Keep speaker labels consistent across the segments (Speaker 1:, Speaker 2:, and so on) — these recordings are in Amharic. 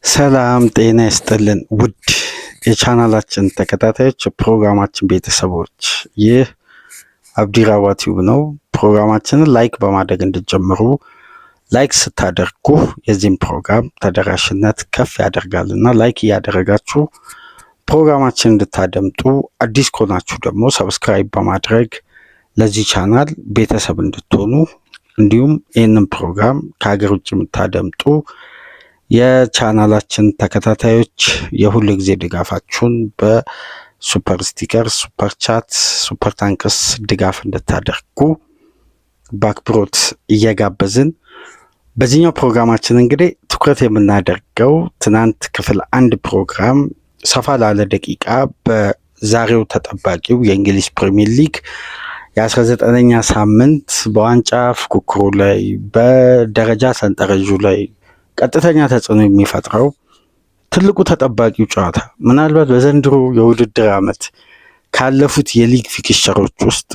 Speaker 1: ሰላም ጤና ይስጥልን ውድ የቻናላችን ተከታታዮች ፕሮግራማችን ቤተሰቦች፣ ይህ አብዲራዋ ቲዩብ ነው። ፕሮግራማችንን ላይክ በማድረግ እንድትጀምሩ፣ ላይክ ስታደርጉ የዚህም ፕሮግራም ተደራሽነት ከፍ ያደርጋልና ላይክ እያደረጋችሁ ፕሮግራማችን እንድታደምጡ፣ አዲስ ከሆናችሁ ደግሞ ሰብስክራይብ በማድረግ ለዚህ ቻናል ቤተሰብ እንድትሆኑ፣ እንዲሁም ይህንን ፕሮግራም ከሀገር ውጭ የምታደምጡ የቻናላችን ተከታታዮች የሁሉ ጊዜ ድጋፋችሁን በሱፐር ስቲከር፣ ሱፐር ቻት፣ ሱፐር ታንክስ ድጋፍ እንድታደርጉ በአክብሮት እየጋበዝን በዚህኛው ፕሮግራማችን እንግዲህ ትኩረት የምናደርገው ትናንት ክፍል 1 ፕሮግራም ሰፋ ላለ ደቂቃ በዛሬው ተጠባቂው የእንግሊዝ ፕሪሚየር ሊግ የ19ኛ ሳምንት በዋንጫ ፉክክሩ ላይ በደረጃ ሰንጠረዡ ላይ ቀጥተኛ ተጽዕኖ የሚፈጥረው ትልቁ ተጠባቂው ጨዋታ ምናልባት በዘንድሮ የውድድር ዓመት ካለፉት የሊግ ፊክስቸሮች ውስጥ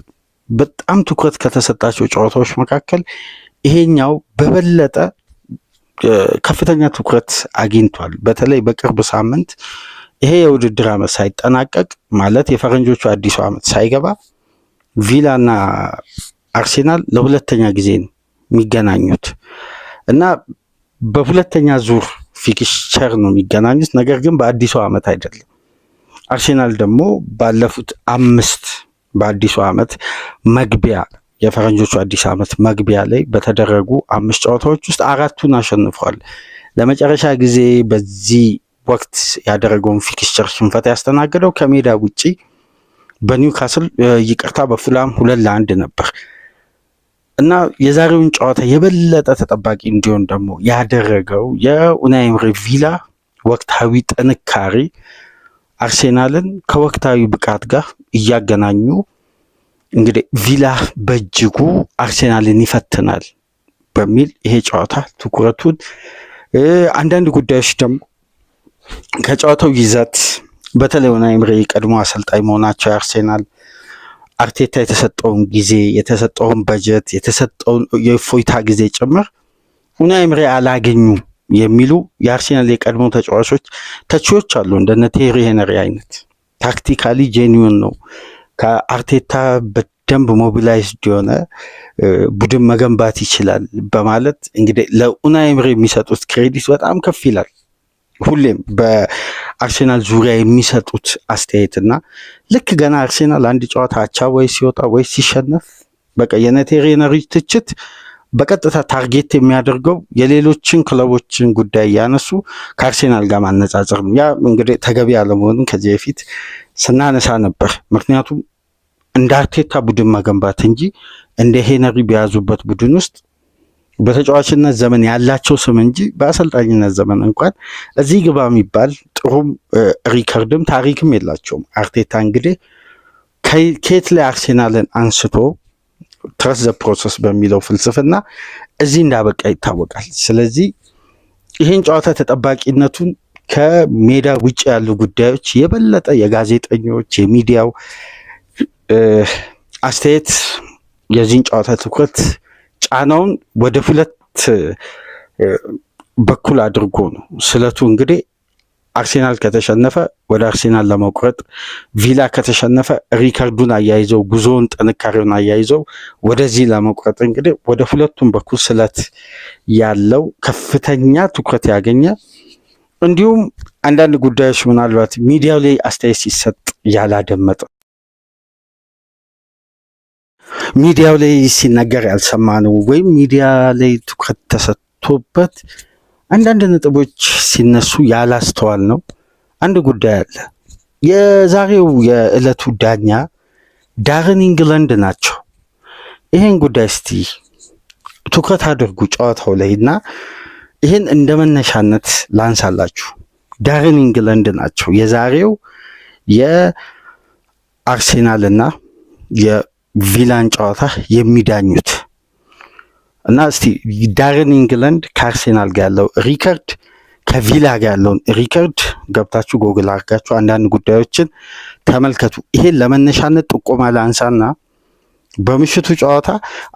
Speaker 1: በጣም ትኩረት ከተሰጣቸው ጨዋታዎች መካከል ይሄኛው በበለጠ ከፍተኛ ትኩረት አግኝቷል። በተለይ በቅርብ ሳምንት ይሄ የውድድር ዓመት ሳይጠናቀቅ ማለት የፈረንጆቹ አዲሱ ዓመት ሳይገባ ቪላና አርሴናል ለሁለተኛ ጊዜ ነው የሚገናኙት እና በሁለተኛ ዙር ፊክስቸር ነው የሚገናኙት። ነገር ግን በአዲሱ ዓመት አይደለም። አርሴናል ደግሞ ባለፉት 5 በአዲሱ ዓመት መግቢያ የፈረንጆቹ አዲስ ዓመት መግቢያ ላይ በተደረጉ 5 ጨዋታዎች ውስጥ 4ቱን አሸንፏል። ለመጨረሻ ጊዜ በዚህ ወቅት ያደረገውን ፊክስቸር ሽንፈት ያስተናገደው ከሜዳ ውጪ በኒውካስል በፉላም 2-1 ነበር እና የዛሬውን ጨዋታ የበለጠ ተጠባቂ እንዲሆን ደግሞ ያደረገው የኡናይ ኤምሪ ቪላ ወቅታዊ ጥንካሬ አርሴናልን ከወቅታዊ ብቃት ጋር እያገናኙ እንግዲህ ቪላ በእጅጉ አርሴናልን ይፈትናል በሚል ይሄ ጨዋታ ትኩረቱን አንዳንድ ጉዳዮች ደግሞ ከጨዋታው ይዘት በተለይ ኡናይ ኤምሪ ቀድሞ አሰልጣኝ መሆናቸው አርሴናል አርቴታ የተሰጠውን ጊዜ፣ የተሰጠውን በጀት፣ የተሰጠውን የፎይታ ጊዜ ጭምር ኡናይ ኤምሪ አላገኙ የሚሉ የአርሴናል የቀድሞ ተቺዎች አሉ። እንደነ ቴሪ ሄነሪ አይነት ታክቲካሊ ጄኒዩን ነው፣ ከአርቴታ በደንብ ሞቢላይዝድ የሆነ ቡድን መገንባት ይችላል በማለት እንግዲህ ለኡናይ ኤምሪ የሚሰጡት ክሬዲት በጣም ከፍ ይላል። ሁሌም በአርሴናል ዙሪያ የሚሰጡት አስተያየትና ልክ ገና አርሴናል አንድ ጨዋታ አቻ ወይ ሲወጣ ወይ ሲሸነፍ በቃ የቴሪ ሄነሪ ትችት በቀጥታ ታርጌት የሚያደርገው የሌሎችን ክለቦችን ጉዳይ ያነሱ ከአርሴናል ጋር ማነጻጸር ነው። ያ እንግዲህ ተገቢ አለመሆኑን ከዚህ በፊት ስናነሳ ነበር። ምክንያቱም እንደ አርቴታ ቡድን መገንባት እንጂ እንደ ሄነሪ በያዙበት ቡድን ውስጥ በተጫዋችነት ዘመን ያላቸው ስም እንጂ በአሰልጣኝነት ዘመን እንኳን እዚህ ግባ የሚባል ጥሩም ሪከርድም ታሪክም የላቸውም። አርቴታ እንግዲህ ከየት ላይ አርሴናልን አንስቶ ትረስ ዘ ፕሮሰስ በሚለው ፍልስፍና እዚህ እንዳበቃ ይታወቃል። ስለዚህ ይህን ጨዋታ ተጠባቂነቱን ከሜዳ ውጭ ያሉ ጉዳዮች የበለጠ የጋዜጠኞች የሚዲያው አስተያየት የዚህን ጨዋታ ትኩረት ጫናውን ወደ 2 በኩል አድርጎ ነው። ስለቱ እንግዲህ አርሴናል ከተሸነፈ ወደ አርሴናል ለመቁረጥ፣ ቪላ ከተሸነፈ ሪከርዱን አያይዘው ጉዞውን ጥንካሬውን አያይዘው ወደዚህ ለመቁረጥ እንግዲህ ወደ 2ቱም በኩል ስለት ያለው ከፍተኛ ትኩረት ያገኘ እንዲሁም አንዳንድ ጉዳዮች ምናልባት ሚዲያው ላይ አስተያየት ሲሰጥ ያላደመጠ ሚዲያው ላይ ሲነገር ያልሰማ ነው ወይም ሚዲያ ላይ ትኩረት ተሰጥቶበት አንዳንድ ነጥቦች ሲነሱ ያላስተዋል ነው። አንድ ጉዳይ አለ። የዛሬው የዕለቱ ዳኛ ዳረን ኢንግላንድ ናቸው። ይሄን ጉዳይ እስቲ ትኩረት አድርጉ ጨዋታው ላይ እና ይሄን እንደ መነሻነት ላንሳላችሁ። ዳረን ኢንግላንድ ናቸው የዛሬው የአርሴናልና ቪላን ጨዋታ የሚዳኙት እና እስቲ ዳረን ኢንግላንድ ከአርሴናል ጋር ያለው ሪከርድ ከቪላ ጋር ያለውን ሪከርድ ገብታችሁ ጎግል አድርጋችሁ አንዳንድ ጉዳዮችን ተመልከቱ። ይሄን ለመነሻነት ጥቆማ ላንሳና በምሽቱ ጨዋታ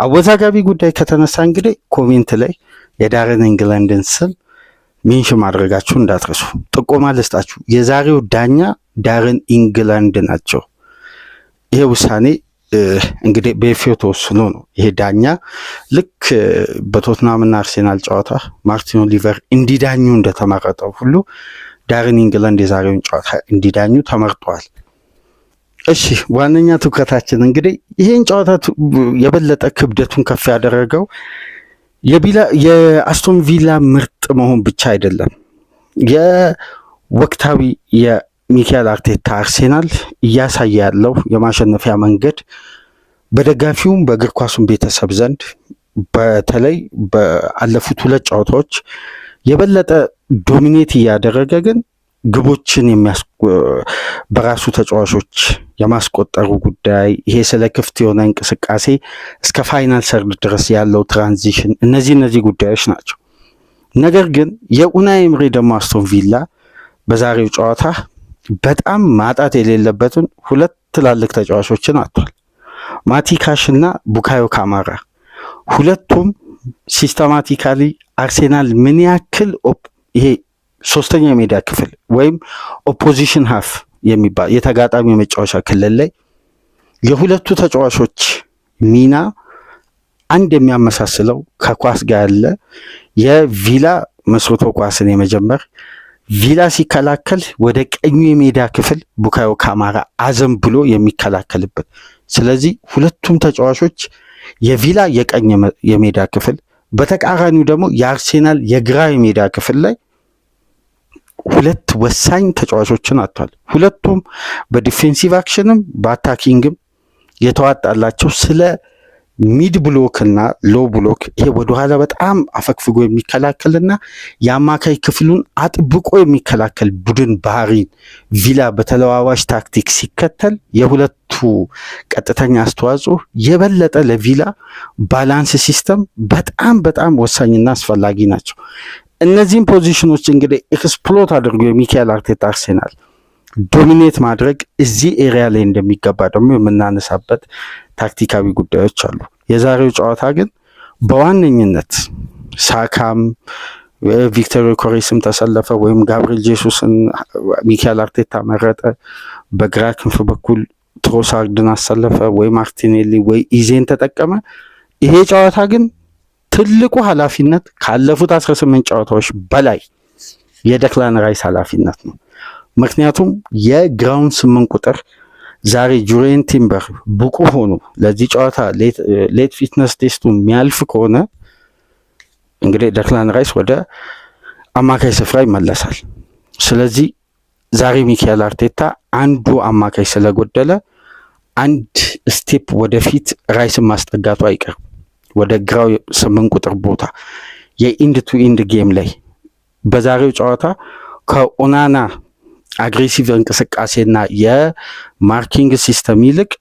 Speaker 1: አወዛጋቢ ጉዳይ ከተነሳ እንግዲህ ኮሜንት ላይ የዳረን ኢንግላንድን ስም ሜንሽን ማድረጋችሁ እንዳትረሱ። ጥቆማ ልስጣችሁ፣ የዛሬው ዳኛ ዳርን ኢንግላንድ ናቸው። ይሄ ውሳኔ እንግዲህ በኤፍኤ ተወስኖ ነው። ይሄ ዳኛ ልክ በቶትናምና አርሴናል ጨዋታ ማርቲን ኦሊቨር እንዲዳኙ እንደተመረጠው ሁሉ ዳርን ኢንግላንድ የዛሬውን ጨዋታ እንዲዳኙ ተመርጠዋል። እሺ ዋነኛ ትኩረታችን እንግዲህ ይሄን ጨዋታ የበለጠ ክብደቱን ከፍ ያደረገው የአስቶን ቪላ ምርጥ መሆን ብቻ አይደለም። የወቅታዊ የሚካኤል አርቴታ አርሴናል እያሳየ ያለው የማሸነፊያ መንገድ በደጋፊውም በእግር ኳሱም ቤተሰብ ዘንድ በተለይ በአለፉት 2 ጨዋታዎች የበለጠ ዶሚኔት እያደረገ ግን ግቦችን በራሱ ተጫዋቾች የማስቆጠሩ ጉዳይ፣ ይሄ ስለ ክፍት የሆነ እንቅስቃሴ እስከ ፋይናል ሰርድ ድረስ ያለው ትራንዚሽን፣ እነዚህ ጉዳዮች ናቸው። ነገር ግን የኡናይ ኤምሪ ደግሞ አስቶን ቪላ በዛሬው ጨዋታ በጣም ማጣት የሌለበትን 2 ትላልቅ ተጫዋቾችን አጥቷል። ማቲ ካሽ እና ቡካዮ ካማራ ሁለቱም ሲስተማቲካሊ አርሴናል ምን ያክል ይሄ ሶስተኛ የሜዳ ክፍል ወይም ኦፖዚሽን ሃፍ የሚባል የተጋጣሚ መጫወቻ ክልል ላይ የሁለቱ ተጫዋቾች ሚና አንድ የሚያመሳስለው ከኳስ ጋር ያለ የቪላ መስርቶ ኳስን የመጀመር ቪላ ሲከላከል ወደ ቀኙ የሜዳ ክፍል ቡካዮ ካማራ አዘን ብሎ የሚከላከልበት። ስለዚህ ሁለቱም ተጫዋቾች የቪላ የቀኝ የሜዳ ክፍል፣ በተቃራኒው ደግሞ የአርሴናል የግራ የሜዳ ክፍል ላይ 2 ወሳኝ ተጫዋቾችን አጥቷል። ሁለቱም በዲፌንሲቭ አክሽንም በአታኪንግም የተዋጣላቸው ስለ ሚድ ብሎክ እና ሎ ብሎክ ይሄ ወደኋላ በጣም አፈግፍጎ የሚከላከልና የአማካይ ክፍሉን አጥብቆ የሚከላከል ቡድን ባህሪን ቪላ በተለዋዋጭ ታክቲክ ሲከተል የሁለቱ ቀጥተኛ አስተዋጽኦ የበለጠ ለቪላ ባላንስ ሲስተም በጣም ወሳኝና አስፈላጊ ናቸው። እነዚህም ፖዚሽኖች እንግዲህ ኤክስፕሎት አድርጎ የሚካኤል አርቴታ አርሴናል ዶሚኔት ማድረግ እዚህ ኤሪያ ላይ እንደሚገባ ደግሞ የምናነሳበት ታክቲካዊ ጉዳዮች አሉ። የዛሬው ጨዋታ ግን በዋነኝነት ሳካም ቪክተር ዮኬሬስም ተሰለፈ ወይም ጋብሪኤል ጄሱስን ሚካኤል አርቴታ መረጠ፣ በግራ ክንፍ በኩል ትሮሳርድን አሰለፈ ወይ ማርቲኔሊ ወይ ኢዜን ተጠቀመ። ይሄ ጨዋታ ግን ትልቁ ኃላፊነት ካለፉት 18 ጨዋታዎች በላይ የደክላን ራይስ ኃላፊነት ነው። ምክንያቱም የግራውንድ 8 ቁጥር ዛሬ ጁሪየን ቲምበር ብቁ ሆኖ ለዚህ ጨዋታ ሌት ፊትነስ ቴስቱ የሚያልፍ ከሆነ እንግዲህ ደክላን ራይስ ወደ አማካይ ስፍራ ይመለሳል። ስለዚህ ዛሬ ሚካኤል አርቴታ አንዱ አማካይ ስለጎደለ አንድ ስቴፕ ወደፊት ራይስን ማስጠጋቱ አይቀርም ወደ ግራው 8 ቁጥር ቦታ የኢንድ ቱ ኢንድ ጌም ላይ በዛሬው ጨዋታ ከኦናና አግሬሲቭ እንቅስቃሴና የማርኪንግ ሲስተም ይልቅ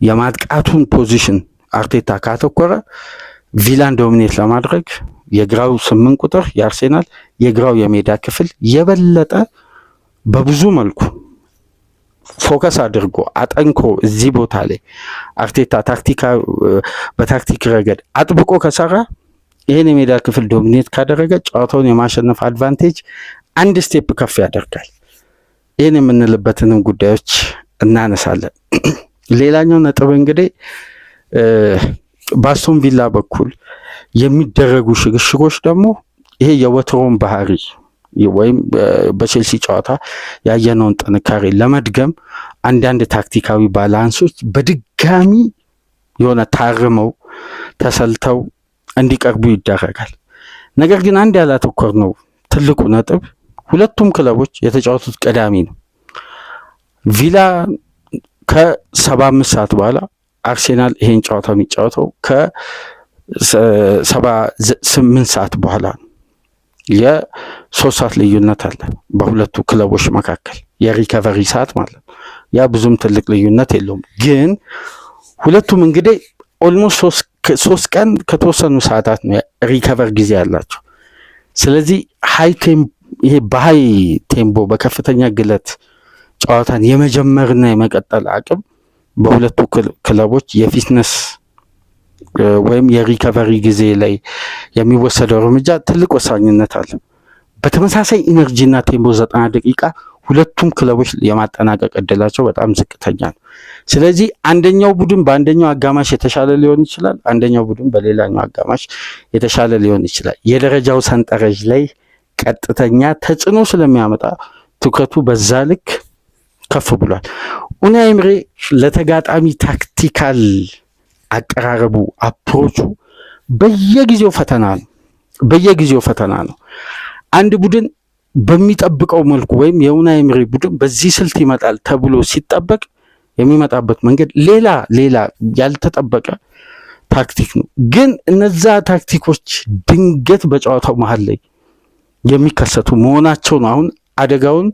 Speaker 1: የማጥቃቱን ፖዚሽን አርቴታ ካተኮረ ቪላን ዶሚኔት ለማድረግ የግራው 8 ቁጥር የአርሴናል የግራው የሜዳ ክፍል የበለጠ በብዙ መልኩ ፎከስ አድርጎ አጠንክሮ እዚህ ቦታ ላይ አርቴታ በታክቲክ ረገድ አጥብቆ ከሰራ ይህን የሜዳ ክፍል ዶሚኔት ካደረገ ጨዋታውን የማሸነፍ አድቫንቴጅ አንድ ስቴፕ ከፍ ያደርጋል። ይህን የምንልበትንም ጉዳዮች እናነሳለን። ሌላኛው ነጥብ እንግዲህ በአስቶን ቪላ በኩል የሚደረጉ ሽግሽጎች ደግሞ ይሄ የወትሮውን ባህሪ ወይም በቼልሲ ጨዋታ ያየነውን ጥንካሬ ለመድገም አንዳንድ ታክቲካዊ ባላንሶች በድጋሚ የሆነ ታርመው ተሰልተው እንዲቀርቡ ይደረጋል። ነገር ግን አንድ ያላተኮር ነው ትልቁ ነጥብ ሁለቱም ክለቦች የተጫወቱት ቅዳሜ ነው። ቪላ ከ75 ሰዓት በኋላ፣ አርሴናል ይሄን ጨዋታ የሚጫወተው ከ78 ሰዓት በኋላ ነው። የ3 ሰዓት ልዩነት አለ በሁለቱ ክለቦች መካከል የሪከቨሪ ሰዓት ማለት ነው። ያ ብዙም ትልቅ ልዩነት የለውም። ግን ሁለቱም እንግዲህ ኦልሞስት 3 ቀን ከተወሰኑ ሰዓታት ነው ሪከቨር ጊዜ ያላቸው። ስለዚህ ይሄ በሃይ ቴምፖ በከፍተኛ ግለት ጨዋታን የመጀመርና የመቀጠል አቅም በሁለቱ ክለቦች የፊትነስ ወይም የሪከቨሪ ጊዜ ላይ የሚወሰደው እርምጃ ትልቅ ወሳኝነት አለ። በተመሳሳይ ኢነርጂና ቴምፖ 90 ደቂቃ ሁለቱም ክለቦች የማጠናቀቅ እድላቸው በጣም ዝቅተኛ ነው። ስለዚህ አንደኛው ቡድን በአንደኛው አጋማሽ የተሻለ ሊሆን ይችላል፣ አንደኛው ቡድን በሌላኛው አጋማሽ የተሻለ ሊሆን ይችላል። የደረጃው ሰንጠረዥ ላይ ቀጥተኛ ተጽዕኖ ስለሚያመጣ ትኩረቱ በዛ ልክ ከፍ ብሏል። ኡናይ ኤምሬ ለተጋጣሚ ታክቲካል አቀራረቡ አፕሮቹ በየጊዜው ፈተና ነው። አንድ ቡድን በሚጠብቀው መልኩ ወይም የኡናይ ኤምሬ ቡድን በዚህ ስልት ይመጣል ተብሎ ሲጠበቅ የሚመጣበት መንገድ ሌላ ያልተጠበቀ ታክቲክ ነው። ግን እነዛ ታክቲኮች ድንገት በጨዋታው መሀል ላይ የሚከሰቱ መሆናቸው ነው አሁን አደጋውን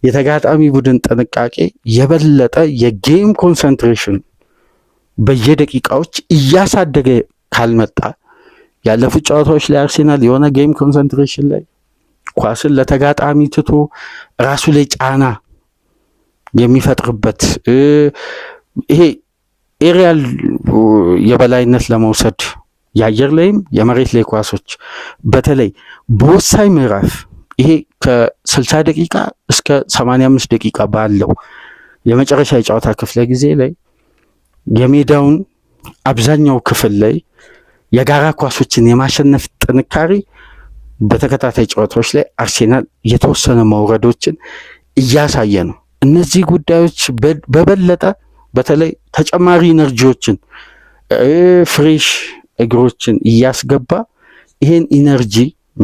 Speaker 1: የተጋጣሚ ቡድን ጥንቃቄ የበለጠ የጌም ኮንሰንትሬሽን በየደቂቃዎች እያሳደገ ካልመጣ ያለፉት ጨዋታዎች ላይ አርሴናል የሆነ ጌም ኮንሰንትሬሽን ላይ ኳስን ለተጋጣሚ ትቶ ራሱ ላይ ጫና የሚፈጥርበት ይሄ ኤሪያል የበላይነት ለመውሰድ የአየር ላይም የመሬት ላይ ኳሶች በተለይ በወሳኝ ምዕራፍ ይሄ ከ60 ደቂቃ እስከ 85 ደቂቃ ባለው የመጨረሻ የጨዋታ ክፍለ ጊዜ ላይ የሜዳውን አብዛኛው ክፍል ላይ የጋራ ኳሶችን የማሸነፍ ጥንካሬ በተከታታይ ጨዋታዎች ላይ አርሴናል የተወሰነ መውረዶችን እያሳየ ነው። እነዚህ ጉዳዮች በበለጠ በተለይ ተጨማሪ ኢነርጂዎችን ፍሬሽ እግሮችን እያስገባ ይሄን ኢነርጂ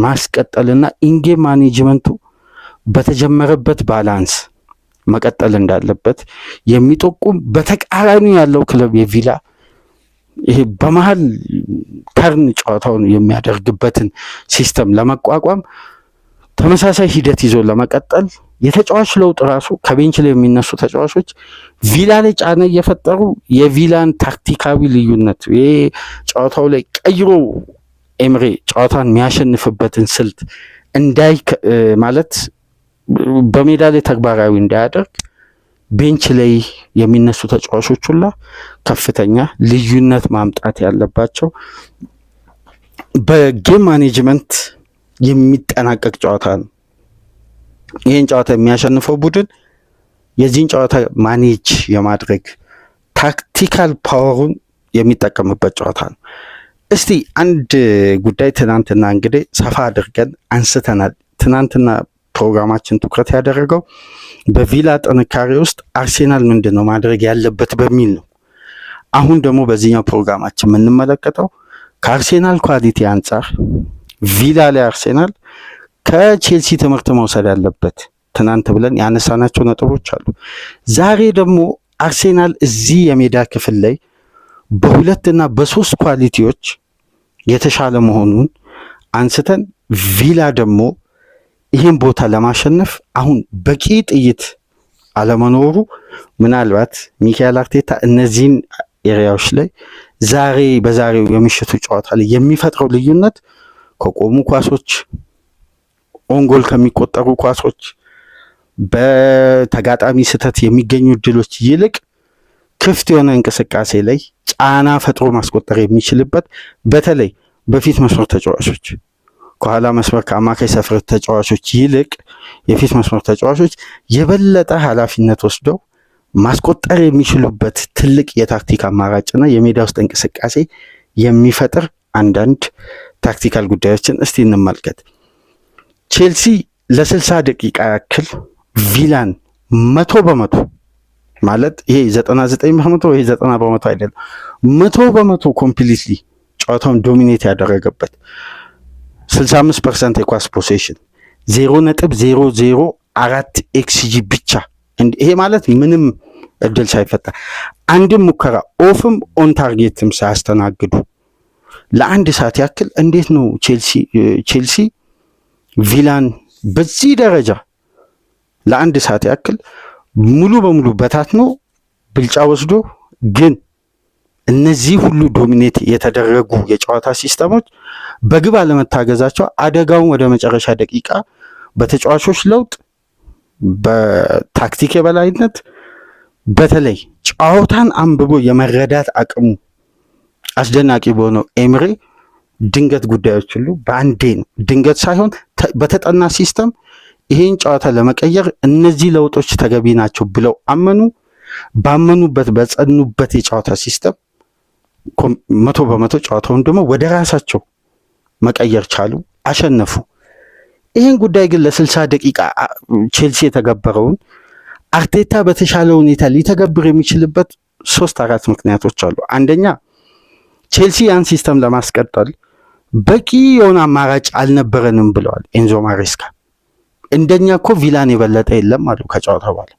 Speaker 1: ማስቀጠልና ኢንጌም ማኔጅመንቱ በተጀመረበት ባላንስ መቀጠል እንዳለበት የሚጠቁም በተቃራኒ ያለው ክለብ የቪላ ይሄ በመሃል ተርን ጨዋታውን የሚያደርግበትን ሲስተም ለመቋቋም ተመሳሳይ ሂደት ይዞ ለመቀጠል የተጫዋች ለውጥ ራሱ ከቤንች ላይ የሚነሱ ተጫዋቾች ቪላ ላይ ጫና እየፈጠሩ የቪላን ታክቲካዊ ልዩነት ይሄ ጨዋታው ላይ ቀይሮ ኤምሬ ጨዋታን የሚያሸንፍበትን ስልት ማለት በሜዳ ላይ ተግባራዊ እንዳያደርግ ቤንች ላይ የሚነሱ ተጫዋቾች ሁላ ከፍተኛ ልዩነት ማምጣት ያለባቸው በጌም ማኔጅመንት የሚጠናቀቅ ጨዋታ ነው። ይህን ጨዋታ የሚያሸንፈው ቡድን የዚህን ጨዋታ ማኔጅ የማድረግ ታክቲካል ፓወሩን የሚጠቀምበት ጨዋታ ነው። እስቲ አንድ ጉዳይ ትናንትና እንግዲህ ሰፋ አድርገን አንስተናል። ትናንትና ፕሮግራማችን ትኩረት ያደረገው በቪላ ጥንካሬ ውስጥ አርሴናል ምንድን ነው ማድረግ ያለበት በሚል ነው። አሁን ደግሞ በዚህኛው ፕሮግራማችን የምንመለከተው ከአርሴናል ኳሊቲ አንጻር ቪላ ላይ አርሴናል ከቼልሲ ትምህርት መውሰድ ያለበት ትናንት ብለን ያነሳናቸው ነጥቦች አሉ። ዛሬ ደግሞ አርሴናል እዚህ የሜዳ ክፍል ላይ በሁለትና በሶስት ኳሊቲዎች የተሻለ መሆኑን አንስተን ቪላ ደግሞ ይህን ቦታ ለማሸነፍ አሁን በቂ ጥይት አለመኖሩ ምናልባት ሚካኤል አርቴታ እነዚህን ኤሪያዎች ላይ በዛሬው የምሽቱ ጨዋታ ላይ የሚፈጥረው ልዩነት ከቆሙ ኳሶች፣ ኦንጎል ከሚቆጠሩ ኳሶች፣ በተጋጣሚ ስህተት የሚገኙ እድሎች ይልቅ ክፍት የሆነ እንቅስቃሴ ላይ ጫና ፈጥሮ ማስቆጠር የሚችልበት በተለይ በፊት መስመር ተጫዋቾች ከኋላ መስመር ከአማካይ ሰፈር ተጫዋቾች ይልቅ የፊት መስመር ተጫዋቾች የበለጠ ኃላፊነት ወስደው ማስቆጠር የሚችሉበት ትልቅ የታክቲክ አማራጭና የሜዳ ውስጥ እንቅስቃሴ የሚፈጥር አንዳንድ ታክቲካል ጉዳዮችን እስቲ እንመልከት። ቼልሲ ለ60 ደቂቃ ያክል ቪላን 100% ማለት ይሄ 99% ወይ 90% አይደለም፣ 100% ኮምፕሊትሊ ጨዋታውን ዶሚኔት ያደረገበት 65% የኳስ ፖሴሽን 0.004 ኤክስጂ ብቻ። ይሄ ማለት ምንም እድል ሳይፈጠር አንድም ሙከራ ኦፍም ኦን ታርጌትም ሳያስተናግዱ ለአንድ ሰዓት ያክል እንዴት ነው ቼልሲ ቪላን በዚህ ደረጃ ለአንድ ሰዓት ያክል ሙሉ በሙሉ በታትኖ ብልጫ ወስዶ ግን እነዚህ ሁሉ ዶሚኔት የተደረጉ የጨዋታ ሲስተሞች በግብ አለመታገዛቸው አደጋውን ወደ መጨረሻ ደቂቃ በተጫዋቾች ለውጥ፣ በታክቲክ የበላይነት፣ በተለይ ጨዋታን አንብቦ የመረዳት አቅሙ አስደናቂ በሆነው ኤምሬ ድንገት ጉዳዮች ሁሉ በአንዴ ነው። ድንገት ሳይሆን በተጠና ሲስተም ይሄን ጨዋታ ለመቀየር እነዚህ ለውጦች ተገቢ ናቸው ብለው አመኑ። ባመኑበት በጸኑበት የጨዋታ ሲስተም 100% ጨዋታውን ደግሞ ወደ ራሳቸው መቀየር ቻሉ፣ አሸነፉ። ይህን ጉዳይ ግን ለ60 ደቂቃ ቼልሲ የተገበረውን አርቴታ በተሻለ ሁኔታ ሊተገብር የሚችልበት 3-4 ምክንያቶች አሉ። አንደኛ ቼልሲ ያን ሲስተም ለማስቀጠል በቂ የሆነ አማራጭ አልነበረንም ብለዋል ኤንዞ ማሬስካ። እንደኛ እኮ ቪላን የበለጠ የለም አሉ ከጨዋታ በኋላ።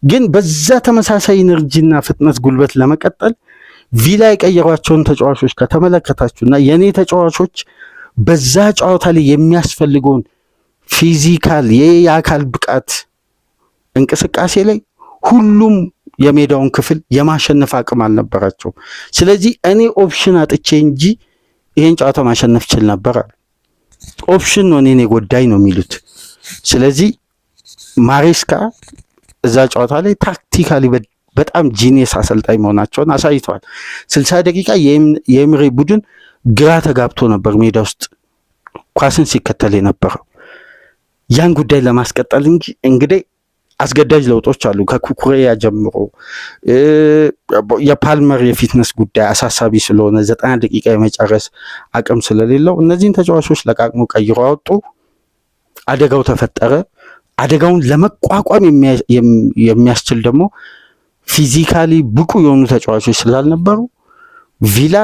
Speaker 1: ግን በዛ ተመሳሳይ ኢነርጂና ፍጥነት ጉልበት ለመቀጠል ቪላ የቀየሯቸውን ተጫዋቾች ከተመለከታችሁና የኔ ተጫዋቾች በዛ ጨዋታ ላይ የሚያስፈልገውን ፊዚካል የአካል ብቃት እንቅስቃሴ ላይ ሁሉም የሜዳውን ክፍል የማሸነፍ አቅም አልነበራቸው። ስለዚህ እኔ ኦፕሽን አጥቼ እንጂ ይሄን ጨዋታ ማሸነፍ ችል ነበር አሉ። ኦፕሽን ነው እኔን የጎዳኝ ነው የሚሉት። ስለዚህ ማሬስካ እዛ ጨዋታ ላይ ታክቲካሊ በጣም ጂኒየስ አሰልጣኝ መሆናቸውን አሳይተዋል። 60 ደቂቃ የኤምሬ ቡድን ግራ ተጋብቶ ነበር ሜዳ ውስጥ ኳስን ሲከተል የነበረው። ያን ጉዳይ ለማስቀጠል እንግዲህ አስገዳጅ ለውጦች አሉ። ከኩኩሬያ ጀምሮ የፓልመር የፊትነስ ጉዳይ አሳሳቢ ስለሆነ 90 ደቂቃ የመጨረስ አቅም ስለሌለው እነዚህን ተጫዋቾች ለቃቅሞ ቀይሮ አወጡ። አደጋው ተፈጠረ። አደጋውን ለመቋቋም የሚያስችል ደግሞ ፊዚካሊ ብቁ የሆኑ ተጫዋቾች ስላልነበሩ ቪላ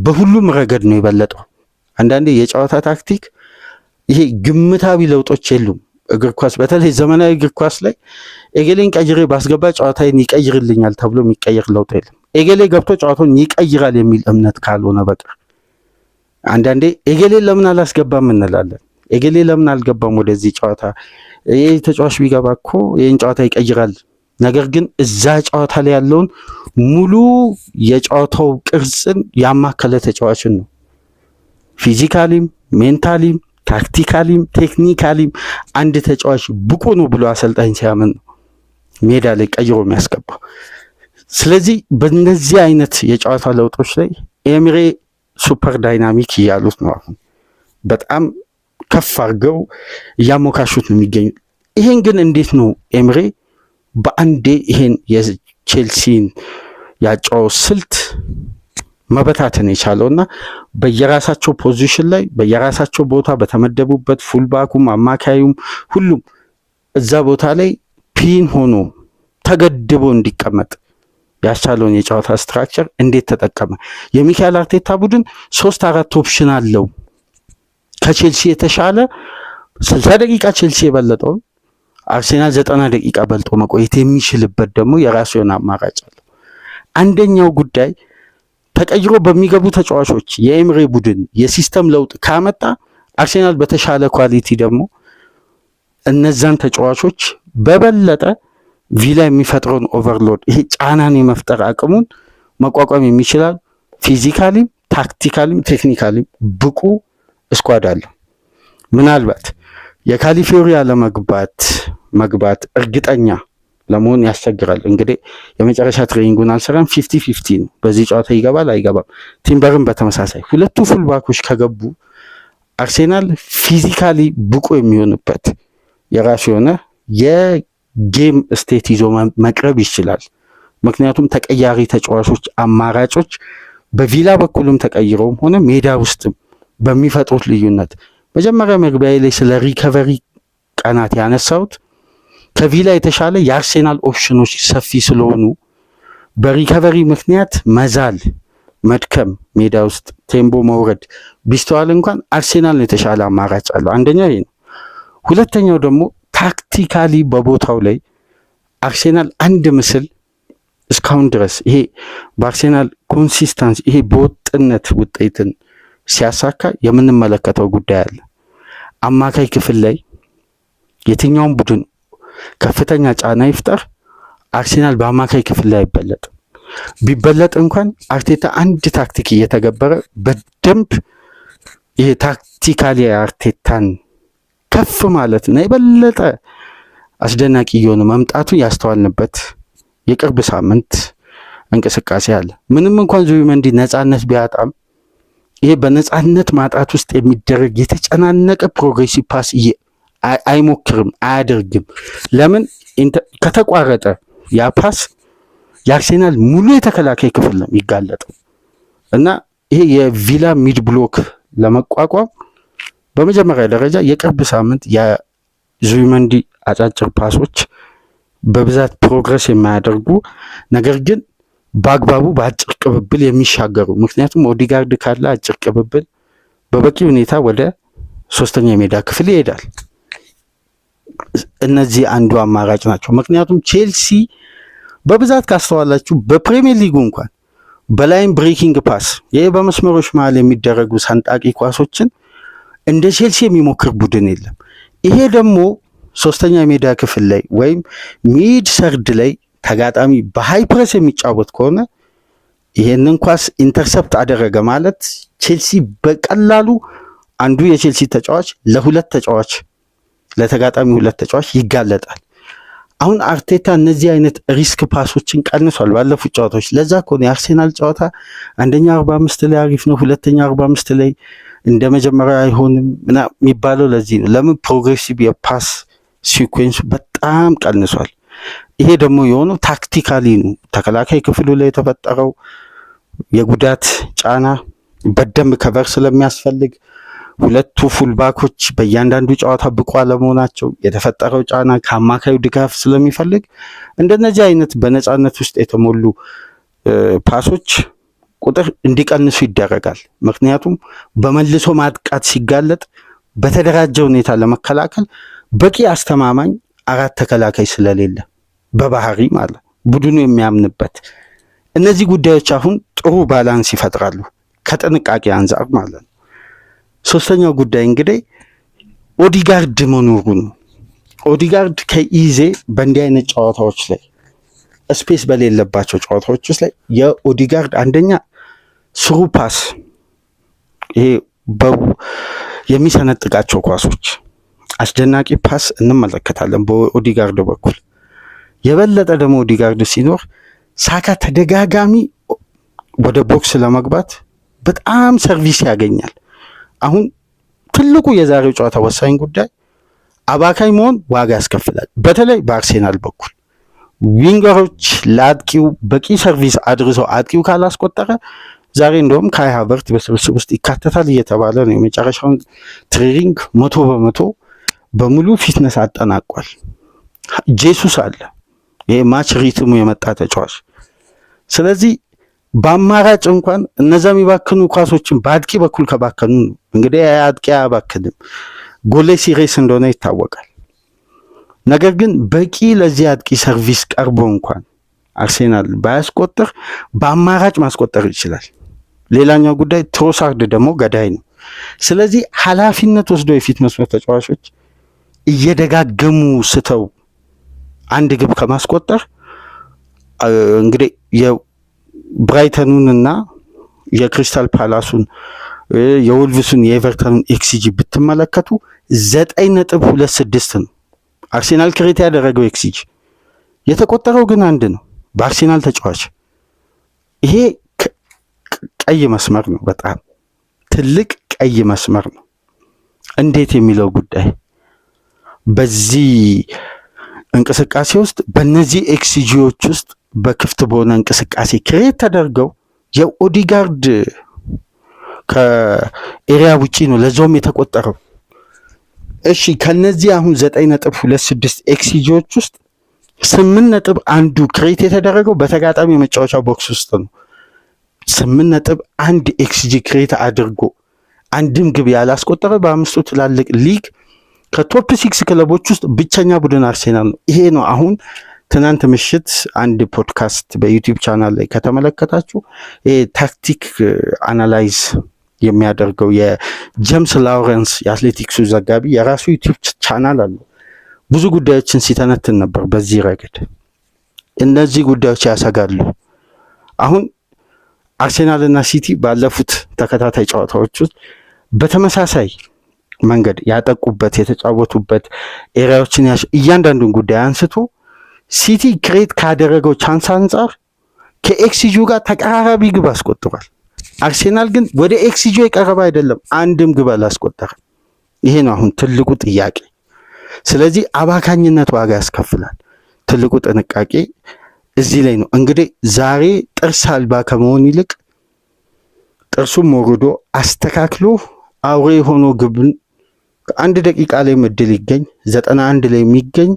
Speaker 1: በሁሉም ረገድ ነው የበለጠው። አንዳንዴ የጨዋታ ታክቲክ ይሄ ግምታዊ ለውጦች የሉም። እግር ኳስ በተለይ ዘመናዊ እግር ኳስ ላይ ኤጌሌን ቀይሬ ባስገባ ጨዋታዬን ይቀይርልኛል ተብሎ የሚቀይር ለውጥ የለም። ኤጌሌ ገብቶ ጨዋታውን ይቀይራል የሚል እምነት ካልሆነ በቀር አንዳንዴ ኤጌሌን ለምን አላስገባም እንላለን። ኤጌሌ ለምን አልገባም ወደዚህ ጨዋታ? ይህ ተጫዋች ቢገባ እኮ ይህን ጨዋታ ይቀይራል። ነገር ግን እዛ ጨዋታ ላይ ያለውን ሙሉ የጨዋታው ቅርጽን ያማከለ ተጫዋችን ነው። ፊዚካሊም፣ ሜንታሊም፣ ታክቲካሊም ቴክኒካሊም አንድ ተጫዋች ብቁ ነው ብሎ አሰልጣኝ ሲያምን ነው ሜዳ ላይ ቀይሮ የሚያስገባው። ስለዚህ በእነዚህ አይነት የጨዋታ ለውጦች ላይ ኤምሬ ሱፐር ዳይናሚክ እያሉት ነው። አሁን በጣም ከፍ አድርገው እያሞካሹት ነው የሚገኙ። ይሄን ግን እንዴት ነው ኤምሬ በአንዴ ይሄን የቼልሲን ያጫወት ስልት መበታተን የቻለውና በየራሳቸው ፖዚሽን ላይ በየራሳቸው ቦታ በተመደቡበት ፉልባኩም አማካዩም ሁሉም እዛ ቦታ ላይ ፒን ሆኖ ተገድቦ እንዲቀመጥ ያስቻለውን የጨዋታ ስትራክቸር እንዴት ተጠቀመ? የሚካኤል አርቴታ ቡድን 3-4 ኦፕሽን አለው። ከቼልሲ የተሻለ 60 ደቂቃ ቼልሲ የበለጠው አርሴናል 90 ደቂቃ በልጦ መቆየት የሚችልበት ደግሞ የራሱ የሆነ አማራጭ አለው። አንደኛው ጉዳይ ተቀይሮ በሚገቡ ተጫዋቾች የኤምሬ ቡድን የሲስተም ለውጥ ካመጣ አርሴናል በተሻለ ኳሊቲ ደግሞ እነዛን ተጫዋቾች በበለጠ ቪላ የሚፈጥረውን ኦቨርሎድ ይሄ ጫናን የመፍጠር አቅሙን መቋቋም የሚችላል ፊዚካሊም ታክቲካሊም ቴክኒካሊም ብቁ ስኳድ አለ። ምናልባት የካሊፊዮሪ መግባት እርግጠኛ ለመሆን ያስቸግራል። እንግዲህ የመጨረሻ ትሬኒንጉን አልሰራም፣ 50-50 ነው። በዚህ ጨዋታ ይገባል አይገባም። ቲምበርም በተመሳሳይ ሁለቱ ፉልባኮች ከገቡ አርሴናል ፊዚካሊ ብቁ የሚሆንበት የራሱ የሆነ የጌም ስቴት ይዞ መቅረብ ይችላል። ምክንያቱም ተቀያሪ ተጫዋቾች አማራጮች በቪላ በኩልም ተቀይረውም ሆነ ሜዳ ውስጥም በሚፈጥሩት ልዩነት መጀመሪያ መግቢያ ላይ ስለ ሪከቨሪ ቀናት ያነሳሁት ከቪላ የተሻለ የአርሴናል ኦፕሽኖች ሰፊ ስለሆኑ በሪከቨሪ ምክንያት መዛል፣ መድከም፣ ሜዳ ውስጥ ቴምቦ መውረድ ቢስተዋል እንኳን አርሴናል የተሻለ አማራጭ አለው። አንደኛው ይሄ ነው። ሁለተኛው ደግሞ ታክቲካሊ በቦታው ላይ አርሴናል አንድ ምስል እስካሁን ድረስ ይሄ በአርሴናል ኮንሲስተንስ ይሄ በወጥነት ውጤትን ሲያሳካ የምንመለከተው ጉዳይ አለ። አማካይ ክፍል ላይ የትኛውም ቡድን ከፍተኛ ጫና ይፍጠር አርሴናል በአማካይ ክፍል ላይ አይበለጥም። ቢበለጥ እንኳን አርቴታ አንድ ታክቲክ እየተገበረ በደንብ ይሄ ታክቲካሊ አርቴታን ከፍ ማለት ነው የበለጠ አስደናቂ እየሆነ መምጣቱ ያስተዋልንበት የቅርብ ሳምንት እንቅስቃሴ አለ። ምንም እንኳን ዙቢመንዲ ነፃነት ቢያጣም ይሄ በነፃነት ማጣት ውስጥ የሚደረግ የተጨናነቀ ፕሮግሬሲቭ ፓስ አይሞክርም፣ አያደርግም። ለምን ከተቋረጠ ያ ፓስ የአርሴናል ሙሉ የተከላካይ ክፍል ነው የሚጋለጠው እና ይሄ የቪላ ሚድ ብሎክ ለመቋቋም በመጀመሪያ ደረጃ የቅርብ ሳምንት የዙቢመንዲ አጫጭር ፓሶች በብዛት ፕሮግረስ የማያደርጉ ነገር ግን በአግባቡ በአጭር ቅብብል የሚሻገሩ፣ ምክንያቱም ኦዲጋርድ ካለ አጭር ቅብብል በበቂ ሁኔታ ወደ ሶስተኛ የሜዳ ክፍል ይሄዳል። እነዚህ አንዱ አማራጭ ናቸው። ምክንያቱም ቼልሲ በብዛት ካስተዋላችሁ በፕሪሚየር ሊጉ እንኳን በላይን ብሬኪንግ ፓስ ይሄ በመስመሮች መሀል የሚደረጉ ሰንጣቂ ኳሶችን እንደ ቼልሲ የሚሞክር ቡድን የለም። ይሄ ደግሞ ሶስተኛ የሜዳ ክፍል ላይ ወይም ሚድ ሰርድ ላይ ተጋጣሚ በሃይ ፕረስ የሚጫወት ከሆነ ይሄንን ኳስ ኢንተርሰፕት አደረገ ማለት ቼልሲ በቀላሉ አንዱ የቼልሲ ተጫዋች ለተጋጣሚ ሁለት ተጫዋች ይጋለጣል። አሁን አርቴታ እነዚህ አይነት ሪስክ ፓሶችን ቀንሷል ባለፉት ጨዋታዎች። ለዛ ከሆነ የአርሴናል ጨዋታ አንደኛ 45 ላይ አሪፍ ነው፣ ሁለተኛ 45 ላይ እንደ መጀመሪያ አይሆንም የሚባለው ለዚህ ነው። ለምን ፕሮግሬሲቭ የፓስ ሲኩዌንሱ በጣም ቀንሷል። ይሄ ደግሞ የሆነው ታክቲካሊ ነው። ተከላካይ ክፍሉ ላይ የተፈጠረው የጉዳት ጫና በደንብ ከቨር ስለሚያስፈልግ ሁለቱ ፉልባኮች በእያንዳንዱ ጨዋታ ብቁ አለመሆናቸው የተፈጠረው ጫና ከአማካዩ ድጋፍ ስለሚፈልግ እንደነዚህ አይነት በነፃነት ውስጥ የተሞሉ ፓሶች ቁጥር እንዲቀንሱ ይደረጋል። ምክንያቱም በመልሶ ማጥቃት ሲጋለጥ በተደራጀ ሁኔታ ለመከላከል በቂ አስተማማኝ አራት ተከላካይ ስለሌለ በባህሪ ማለት ቡድኑ የሚያምንበት እነዚህ ጉዳዮች አሁን ጥሩ ባላንስ ይፈጥራሉ ከጥንቃቄ አንጻር ማለት ነው። ሶስተኛው ጉዳይ እንግዲህ ኦዲጋርድ መኖሩ ነው። ኦዲጋርድ ከኢዜ በእንዲህ አይነት ጨዋታዎች ላይ ስፔስ በሌለባቸው ጨዋታዎች ውስጥ ላይ የኦዲጋርድ አንደኛ ስሩ ፓስ ይሄ የሚሰነጥቃቸው ኳሶች አስደናቂ ፓስ እንመለከታለን በኦዲጋርድ በኩል። የበለጠ ደግሞ ኦዲጋርድ ሲኖር ሳካ ተደጋጋሚ ወደ ቦክስ ለመግባት በጣም ሰርቪስ ያገኛል። አሁን ትልቁ የዛሬው ጨዋታ ወሳኝ ጉዳይ አባካይ መሆን ዋጋ ያስከፍላል። በተለይ በአርሴናል በኩል ዊንገሮች ለአጥቂው በቂ ሰርቪስ አድርሰው አጥቂው ካላስቆጠረ ዛሬ እንደውም ካይ ሃቨርት በስብስብ ውስጥ ይካተታል እየተባለ ነው። የመጨረሻውን ትሬኒንግ 100% በሙሉ ፊትነስ አጠናቋል። ጄሱስ አለ፣ ይሄ ማች ሪትሙ የመጣ ተጫዋች። ስለዚህ በአማራጭ እንኳን እነዛ የሚባክኑ ኳሶችን በአጥቂ በኩል ከባከኑ ነው እንግዲህ አጥቂ አያባክንም፣ ጎሌ ሲሬስ እንደሆነ ይታወቃል። ነገር ግን በቂ ለዚህ አጥቂ ሰርቪስ ቀርቦ እንኳን አርሴናል ባያስቆጥር በአማራጭ ማስቆጠር ይችላል። ሌላኛው ጉዳይ ትሮሳርድ ደግሞ ገዳይ ነው። ስለዚህ ኃላፊነት ወስዶ የፊት መስመር ተጫዋቾች እየደጋገሙ ስተው አንድ ግብ ከማስቆጠር እንግዲህ የብራይተኑንና የክሪስታል ፓላሱን የወልቭሱን የኤቨርተኑን ኤክሲጂ ብትመለከቱ 9.26 ነው አርሴናል ክሬት ያደረገው ኤክሲጂ። የተቆጠረው ግን አንድ ነው በአርሴናል ተጫዋች። ይሄ ቀይ መስመር ነው፣ በጣም ትልቅ ቀይ መስመር ነው። እንዴት የሚለው ጉዳይ በዚህ እንቅስቃሴ ውስጥ በእነዚህ ኤክሲጂዎች ውስጥ በክፍት በሆነ እንቅስቃሴ ክሬት ተደርገው የኦዲጋርድ ከኤሪያ ውጪ ነው ለዛውም የተቆጠረው። እሺ ከነዚህ አሁን 9.26 ኤክሲጂዎች ውስጥ 8.1 ክሬት የተደረገው በተጋጣሚ የመጫወቻ ቦክስ ውስጥ ነው። 8.1 ኤክሲጂ ክሬት አድርጎ አንድም ግብ ያላስቆጠረ በአምስቱ ትላልቅ ሊግ ከቶፕ 6 ክለቦች ውስጥ ብቸኛ ቡድን አርሴናል ነው። ይሄ ነው አሁን ትናንት ምሽት አንድ ፖድካስት በዩቲዩብ ቻናል ላይ ከተመለከታችሁ ይሄ ታክቲክ አናላይዝ የሚያደርገው የጄምስ ላውረንስ የአትሌቲክሱ ዘጋቢ የራሱ ዩቲዩብ ቻናል አለው። ብዙ ጉዳዮችን ሲተነትን ነበር በዚህ ረገድ። እነዚህ ጉዳዮች ያሰጋሉ። አሁን አርሴናልና ሲቲ ባለፉት ተከታታይ ጨዋታዎች ውስጥ በተመሳሳይ መንገድ ያጠቁበት የተጫወቱበት ኤሪያዎችን እያንዳንዱን ጉዳይ አንስቶ ሲቲ ክሬት ካደረገው ቻንስ አንጻር ከኤክሲጂው ጋር ተቀራራቢ ግብ አስቆጥሯል። አርሴናል ግን ወደ ኤክስጂ የቀረበ አይደለም፣ አንድም ግብ አላስቆጠረም። ይሄ ነው አሁን ትልቁ ጥያቄ። ስለዚህ አባካኝነት ዋጋ ያስከፍላል። ትልቁ ጥንቃቄ እዚህ ላይ ነው። እንግዲህ ዛሬ ጥርስ አልባ ከመሆን ይልቅ ጥርሱን ሞርዶ አስተካክሎ አውሬ የሆኖ ግብን አንድ ደቂቃ ላይ ምድል ይገኝ 91 ላይ የሚገኝ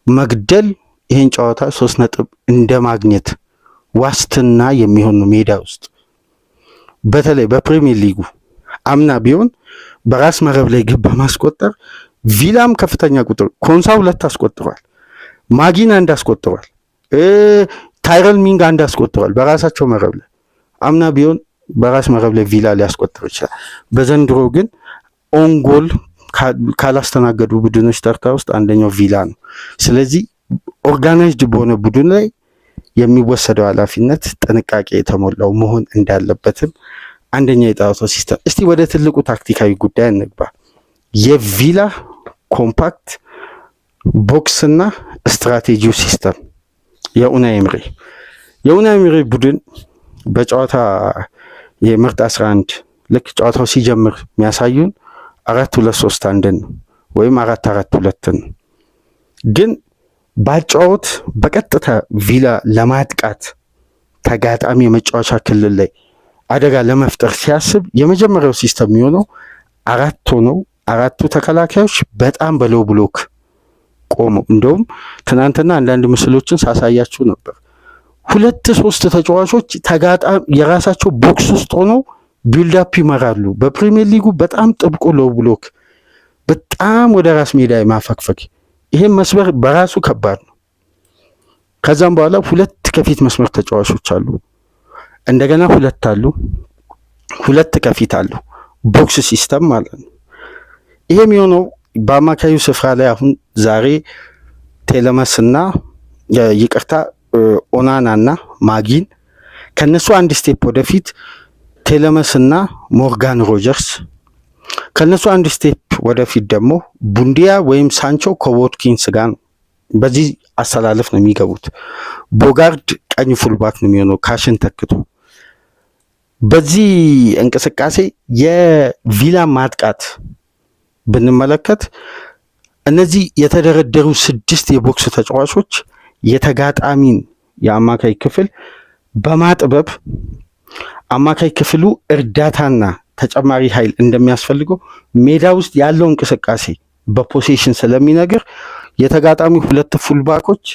Speaker 1: መግደል ይሄን ጨዋታ 3 ነጥብ እንደ ማግኘት ዋስትና የሚሆን ሜዳ ውስጥ በተለይ በፕሪሚየር ሊጉ አምና ቢሆን በራስ መረብ ላይ ግብ በማስቆጠር ቪላም ከፍተኛ ቁጥር ኮንሳ 2 አስቆጥሯል፣ ማጊን 1 አስቆጥሯል፣ ታይረል ሚንግ 1 አስቆጥሯል በራሳቸው መረብ ላይ። አምና ቢሆን በራስ መረብ ላይ ቪላ ሊያስቆጥር ይችላል። በዘንድሮ ግን ኦንጎል ካላስተናገዱ ቡድኖች ተርታ ውስጥ አንደኛው ቪላ ነው። ስለዚህ ኦርጋናይዝድ በሆነ ቡድን ላይ የሚወሰደው ኃላፊነት ጥንቃቄ የተሞላው መሆን እንዳለበትም አንደኛ የጣውቶ ሲስተም። እስቲ ወደ ትልቁ ታክቲካዊ ጉዳይ እንግባ። የቪላ ኮምፓክት ቦክስና ስትራቴጂው ሲስተም የኡናይ ኤምሪ ቡድን በጨዋታ የምርጥ 11 ልክ ጨዋታው ሲጀምር የሚያሳዩን 4-2-3-1 ነው ወይም 4-4-2 ነው። ግን ባጫወት በቀጥታ ቪላ ለማጥቃት ተጋጣሚ የመጫወቻ ክልል ላይ አደጋ ለመፍጠር ሲያስብ የመጀመሪያው ሲስተም የሚሆነው 4 ሆነው 4ቱ ተከላካዮች በጣም በሎው ብሎክ ቆመው፣ እንደውም ትናንትና አንዳንድ ምስሎችን ሳሳያችሁ ነበር። 2-3 ተጫዋቾች ተጋጣሚ የራሳቸው ቦክስ ውስጥ ሆነው ቢልዳፕ ይመራሉ። በፕሪሚየር ሊጉ በጣም ጥብቁ ሎው ብሎክ፣ በጣም ወደ ራስ ሜዳ ማፈግፈግ፣ ይሄን መስበር በራሱ ከባድ ነው። ከዛም በኋላ 2 ከፊት መስመር ተጫዋቾች አሉ፣ እንደገና 2 አሉ፣ 2 ከፊት አሉ። ቦክስ ሲስተም ማለት ነው። ይሄ የሚሆነው በአማካዩ ስፍራ ላይ አሁን ዛሬ ቴለመስና ኦናናና ማጊን ከነሱ አንድ ስቴፕ ወደፊት ቴለመስና ሞርጋን ሮጀርስ ከነሱ አንድ ስቴፕ ወደፊት ደግሞ ቡንዲያ ወይም ሳንቾ ከዎትኪንስ ጋር ነው። በዚህ አሰላለፍ ነው የሚገቡት። ቦጋርድ ቀኝ ፉልባክ ነው የሚሆነው ካሽን ተክቶ። በዚህ እንቅስቃሴ የቪላ ማጥቃት ብንመለከት እነዚህ የተደረደሩ 6 የቦክስ ተጫዋቾች የተጋጣሚን የአማካይ ክፍል በማጥበብ አማካይ ክፍሉ እርዳታና ተጨማሪ ኃይል እንደሚያስፈልገው ሜዳ ውስጥ ያለው እንቅስቃሴ በፖሴሽን ስለሚነግር የተጋጣሚ 2 ፉልባኮች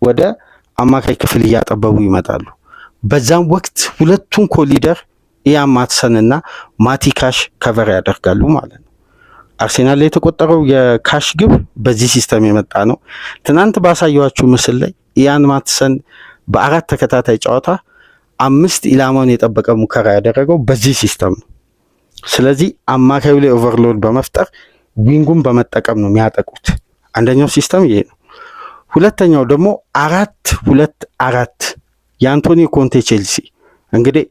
Speaker 1: ወደ አማካይ ክፍል እያጠበቡ ይመጣሉ። በዛም ወቅት 2ቱን ኮሊደር ኢያን ማትሰንና ማቲካሽ ከቨር ያደርጋሉ ማለት ነው። አርሴናል ላይ የተቆጠረው የካሽ ግብ በዚህ ሲስተም የመጣ ነው። ትናንት ባሳየኋችሁ ምስል ላይ ኢያን ማትሰን በ4 ተከታታይ ጨዋታ 5 ኢላማውን የጠበቀ ሙከራ ያደረገው በዚህ ሲስተም ነው። ስለዚህ አማካዩ ላይ ኦቨርሎድ በመፍጠር ዊንጉን በመጠቀም ነው የሚያጠቁት። አንደኛው ሲስተም ይሄ ነው። ሁለተኛው ደግሞ 4-2-4 የአንቶኒዮ ኮንቴ ቼልሲ። እንግዲህ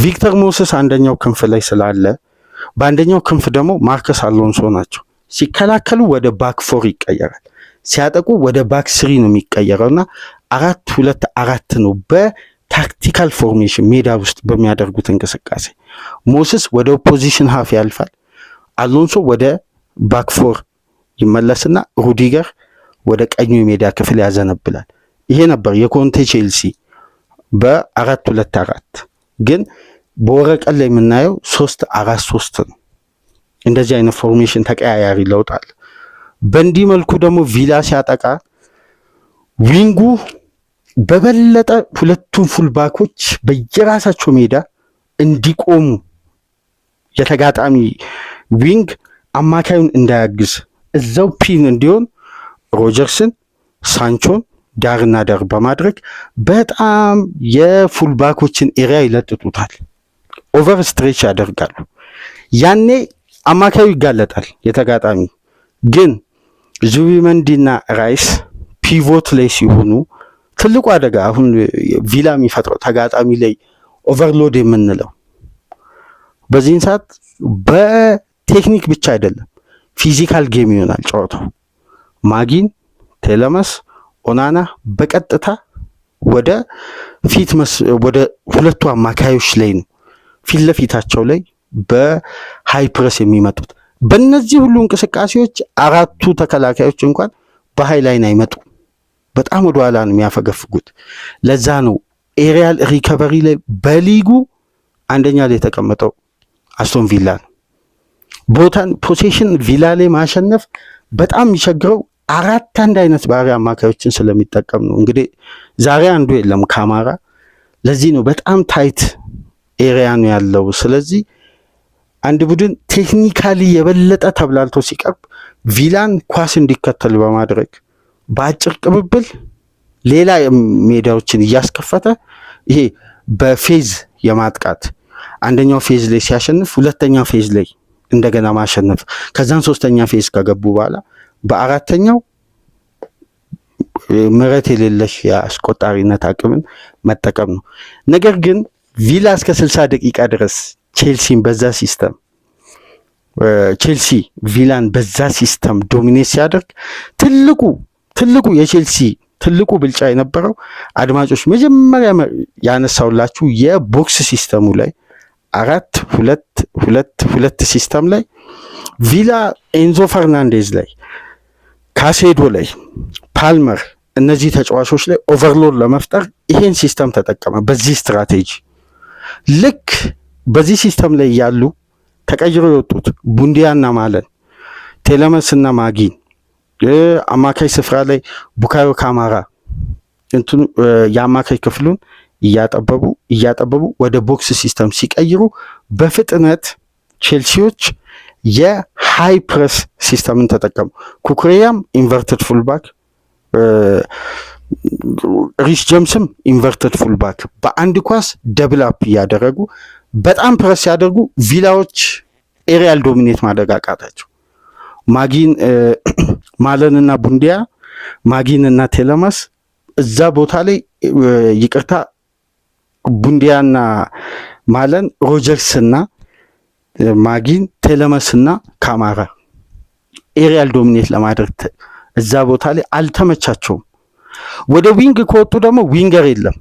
Speaker 1: ቪክተር ሞሰስ አንደኛው ክንፍ ላይ ስላለ በአንደኛው ክንፍ ደግሞ ማርከስ አሎንሶ ናቸው። ሲከላከሉ ወደ ባክ 4 ይቀየራል፣ ሲያጠቁ ወደ ባክ 3 ነው የሚቀየረው እና 4-2-4 ነው በታክቲካል ፎርሜሽን ሜዳ ውስጥ በሚያደርጉት እንቅስቃሴ። ሞሰስ ወደ ኦፖዚሽን ሀፍ ያልፋል፣ አሎንሶ ወደ ባክ 4 ይመለስና ሩዲገር ወደ ቀኙ የሜዳ ክፍል ያዘነብላል። ይሄ ነበር የኮንቴ ቼልሲ በ4-2-4። ግን በወረቀት ላይ የምናየው 3-4-3 ነው። እንደዚህ አይነት ፎርሜሽን ተቀያያሪ ለውጣል። በእንዲህ መልኩ ደግሞ ቪላ ሲያጠቃ ዊንጉ በበለጠ 2ቱን ፉልባኮች በየራሳቸው ሜዳ እንዲቆሙ የተጋጣሚ ዊንግ አማካዩን እንዳያግዝ እዛው ፒን እንዲሆን ሮጀርስን ሳንቾን ዳርና ዳር በማድረግ በጣም የፉልባኮችን ኤሪያ ይለጥጡታል፣ ኦቨር ስትሬች ያደርጋሉ። ያኔ አማካዩ ይጋለጣል የተጋጣሚ። ግን ዙቢመንዲና ራይስ ፒቮት ላይ ሲሆኑ ትልቁ አደጋ አሁን ቪላ የሚፈጥረው ተጋጣሚ ላይ ኦቨርሎድ የምንለው በዚህን ሰዓት በቴክኒክ ብቻ አይደለም ፊዚካል ጌም ይሆናል ጨዋታው። ማጊን፣ ቴለመስ፣ ኦናና በቀጥታ ወደ 2ቱ አማካዮች ላይ ነው ፊት ለፊታቸው ላይ በሃይ ፕረስ የሚመጡት። በእነዚህ ሁሉ እንቅስቃሴዎች አራቱ ተከላካዮች እንኳን በሃይ ላይን አይመጡ፣ በጣም ወደ ኋላ ነው የሚያፈገፍጉት። ለዛ ነው ኤሪያል ሪከቨሪ ላይ በሊጉ አንደኛ ላይ የተቀመጠው አስቶን ቪላ ነው። ቦታን ፖሴሽን ቪላ ላይ ማሸነፍ በጣም የሚቸግረው አራት አንድ አይነት ባህሪ አማካዮችን ስለሚጠቀም ነው። እንግዲህ ዛሬ አንዱ የለም ካማራ። ለዚህ ነው በጣም ታይት ኤሪያ ነው ያለው። ስለዚህ አንድ ቡድን ቴክኒካሊ የበለጠ ተብላልቶ ሲቀርብ ቪላን ኳስ እንዲከተል በማድረግ በአጭር ቅብብል ሌላ ሜዳዎችን እያስከፈተ ይሄ በፌዝ የማጥቃት አንደኛው ፌዝ ላይ ሲያሸንፍ ሁለተኛው ፌዝ ላይ እንደገና ማሸነፍ፣ ከዛን ሶስተኛ ፌዝ ከገቡ በኋላ በአራተኛው ምረት የሌለሽ የአስቆጣሪነት አቅምን መጠቀም ነው። ነገር ግን ቪላ እስከ 60 ደቂቃ ድረስ ቼልሲን በዛ ሲስተም ቼልሲ ቪላን በዛ ሲስተም ዶሚኔት ሲያደርግ ትልቁ የቼልሲ ትልቁ ብልጫ የነበረው አድማጮች መጀመሪያ ያነሳውላችሁ የቦክስ ሲስተሙ ላይ 4-2-2-2 ሲስተም ላይ ቪላ ኤንዞ ፈርናንዴዝ ላይ ካሴዶ ላይ ፓልመር እነዚህ ተጫዋቾች ላይ ኦቨርሎድ ለመፍጠር ይሄን ሲስተም ተጠቀመ። በዚህ ስትራቴጂ ልክ በዚህ ሲስተም ላይ ያሉ ተቀይሮ የወጡት ቡንዲያና ማለን፣ ቴለመስና ማጊን፣ አማካይ ስፍራ ላይ ቡካዮ ካማራ የአማካይ ክፍሉን እያጠበቡ ወደ ቦክስ ሲስተም ሲቀይሩ በፍጥነት ቼልሲዎች የሃይ ፕረስ ሲስተምን ተጠቀሙ። ኩኩሬያም ኢንቨርትድ ፉልባክ፣ ሪስ ጀምስም ኢንቨርትድ ፉልባክ በአንድ ኳስ ደብል አፕ እያደረጉ በጣም ፕረስ ሲያደርጉ ቪላዎች ኤሪያል ዶሚኔት ማድረግ አቃታቸው። ማለንና ቡንዲያ፣ ማጊንና ቴለማስ እዛ ቦታ ላይ ይቅርታ ቡንዲያና ማለን፣ ሮጀርስና ማጊን፣ ቴለመስና ካማራ ኤሪያል ዶሚኔት ለማድረግ እዛ ቦታ ላይ አልተመቻቸውም። ወደ ዊንግ ከወጡ ደግሞ ዊንገር የለም።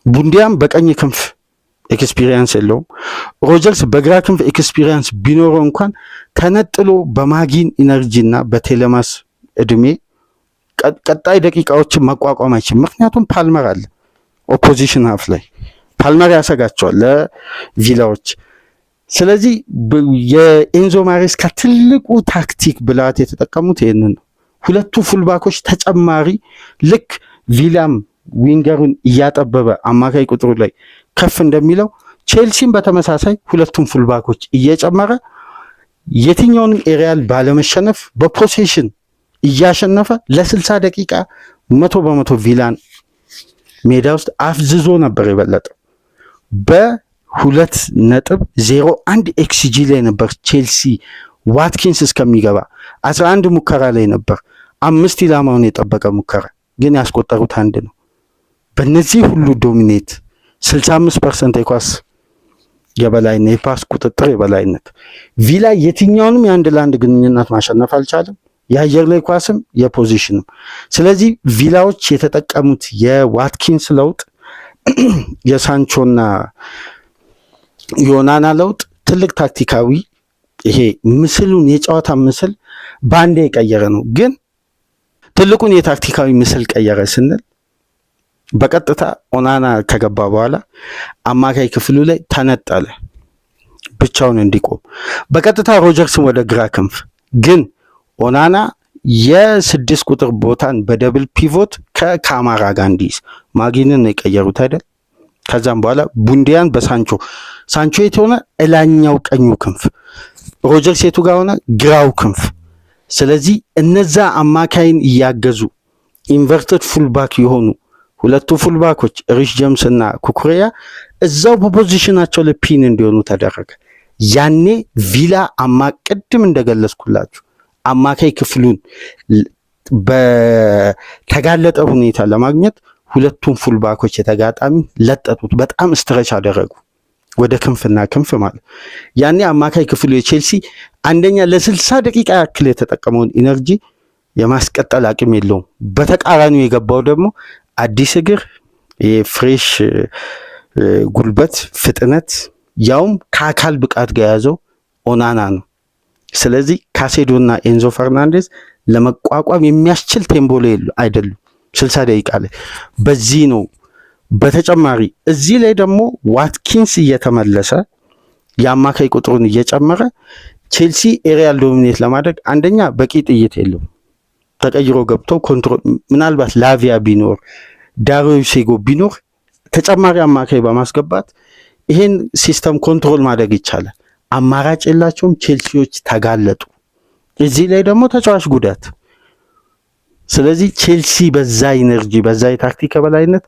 Speaker 1: ቡንዲያም በቀኝ ክንፍ ኤክስፒሪየንስ የለውም። ሮጀርስ በግራ ክንፍ ኤክስፒሪየንስ ቢኖረው እንኳን ተነጥሎ በማጊን ኢነርጂና በቴለማስ እድሜ ቀጣይ ደቂቃዎችን መቋቋም አይችልም። ምክንያቱም ፓልመር አለ ኦፖዚሽን ሀፍ ላይ፣ ፓልመር ያሰጋቸዋል ለቪላዎች። ስለዚህ የኤንዞ ማሬስካ ትልቁ ታክቲክ ብላት የተጠቀሙት ይህንን ነው። ሁለቱ ፉልባኮች ተጨማሪ ልክ ቪላም ዊንገሩን እያጠበበ አማካይ ቁጥሩ ላይ ከፍ እንደሚለው ቼልሲም በተመሳሳይ ሁለቱም ፉልባኮች እየጨመረ የትኛውንም ኤሪያል ባለመሸነፍ በፖሴሽን እያሸነፈ ለ60 ደቂቃ 100% ቪላን ሜዳ ውስጥ አፍዝዞ ነበር የበለጠው። በ2.01 ኤክስጂ ላይ ነበር ቼልሲ ዋትኪንስ እስከሚገባ 11 ሙከራ ላይ ነበር። 5 ኢላማውን የጠበቀ ሙከራ ግን ያስቆጠሩት አንድ ነው። በእነዚህ ሁሉ ዶሚኔት 65% የኳስ የበላይነት የፓስ ቁጥጥር የበላይነት ቪላ የትኛውንም የአንድ ለአንድ ግንኙነት ማሸነፍ አልቻለም። የአየር ላይ ኳስም የፖዚሽንም። ስለዚህ ቪላዎች የተጠቀሙት የዋትኪንስ ለውጥ የሳንቾና ዮናና ለውጥ ትልቅ ታክቲካዊ ይሄ ምስሉን የጨዋታ ምስል ባንዴ የቀየረ ነው። ግን ትልቁን የታክቲካዊ ምስል ቀየረ ስንል በቀጥታ ኦናና ከገባ በኋላ አማካይ ክፍሉ ላይ ተነጠለ ብቻውን እንዲቆም። በቀጥታ ሮጀርስን ወደ ግራ ክንፍ ግን ኦናና የ6 ቁጥር ቦታን በደብል ፒቮት ከካማራ ጋር እንዲይዝ ማጊንን ነው የቀየሩት አይደል? ከዛም በኋላ ቡንዲያን በሳንቾ የት ሆነ? እላኛው ቀኙ ክንፍ፣ ሮጀርስ የቱ ጋር ሆነ? ግራው ክንፍ። ስለዚህ እነዛ አማካይን እያገዙ ኢንቨርትድ ፉልባክ የሆኑ ሁለቱ ፉልባኮች ሪስ ጀምስ እና ኩኩሬያ እዛው በፖዚሽናቸው ላይ ፒን እንዲሆኑ ተደረገ። ያኔ ቪላ ቅድም እንደገለጽኩላችሁ አማካይ ክፍሉን በተጋለጠ ሁኔታ ለማግኘት ሁለቱም ፉልባኮች የተጋጣሚ ለጠጡት፣ በጣም ስትረች አደረጉ ወደ ክንፍና ክንፍ ማለት። ያኔ አማካይ ክፍሉ የቼልሲ አንደኛ ለ60 ደቂቃ ያክል የተጠቀመውን ኢነርጂ የማስቀጠል አቅም የለውም። በተቃራኒው የገባው ደግሞ አዲስ እግር፣ የፍሬሽ ጉልበት፣ ፍጥነት ያውም ከአካል ብቃት ጋር የያዘው ኦናና ነው። ስለዚህ ካሴዶና ኤንዞ ፈርናንዴዝ ለመቋቋም የሚያስችል ቴምቦ ላይ አይደሉም 60 ደቂቃ ላይ። በዚህ ነው በተጨማሪ እዚህ ላይ ደግሞ ዋትኪንስ እየተመለሰ የአማካይ ቁጥሩን እየጨመረ ቼልሲ ኤሪያል ዶሚኔት ለማድረግ አንደኛ በቂ ጥይት የለውም። ተቀይሮ ገብቶ ኮንትሮል ምናልባት ላቪያ ቢኖር ዳሪዮ ሴጎ ቢኖር ተጨማሪ አማካይ በማስገባት ይሄን ሲስተም ኮንትሮል ማድረግ ይቻላል። አማራጭ የላቸውም። ቼልሲዎች ተጋለጡ። እዚህ ላይ ደግሞ ተጫዋች ጉዳት። ስለዚህ ቼልሲ በዛ ኢነርጂ በዛ የታክቲክ በላይነት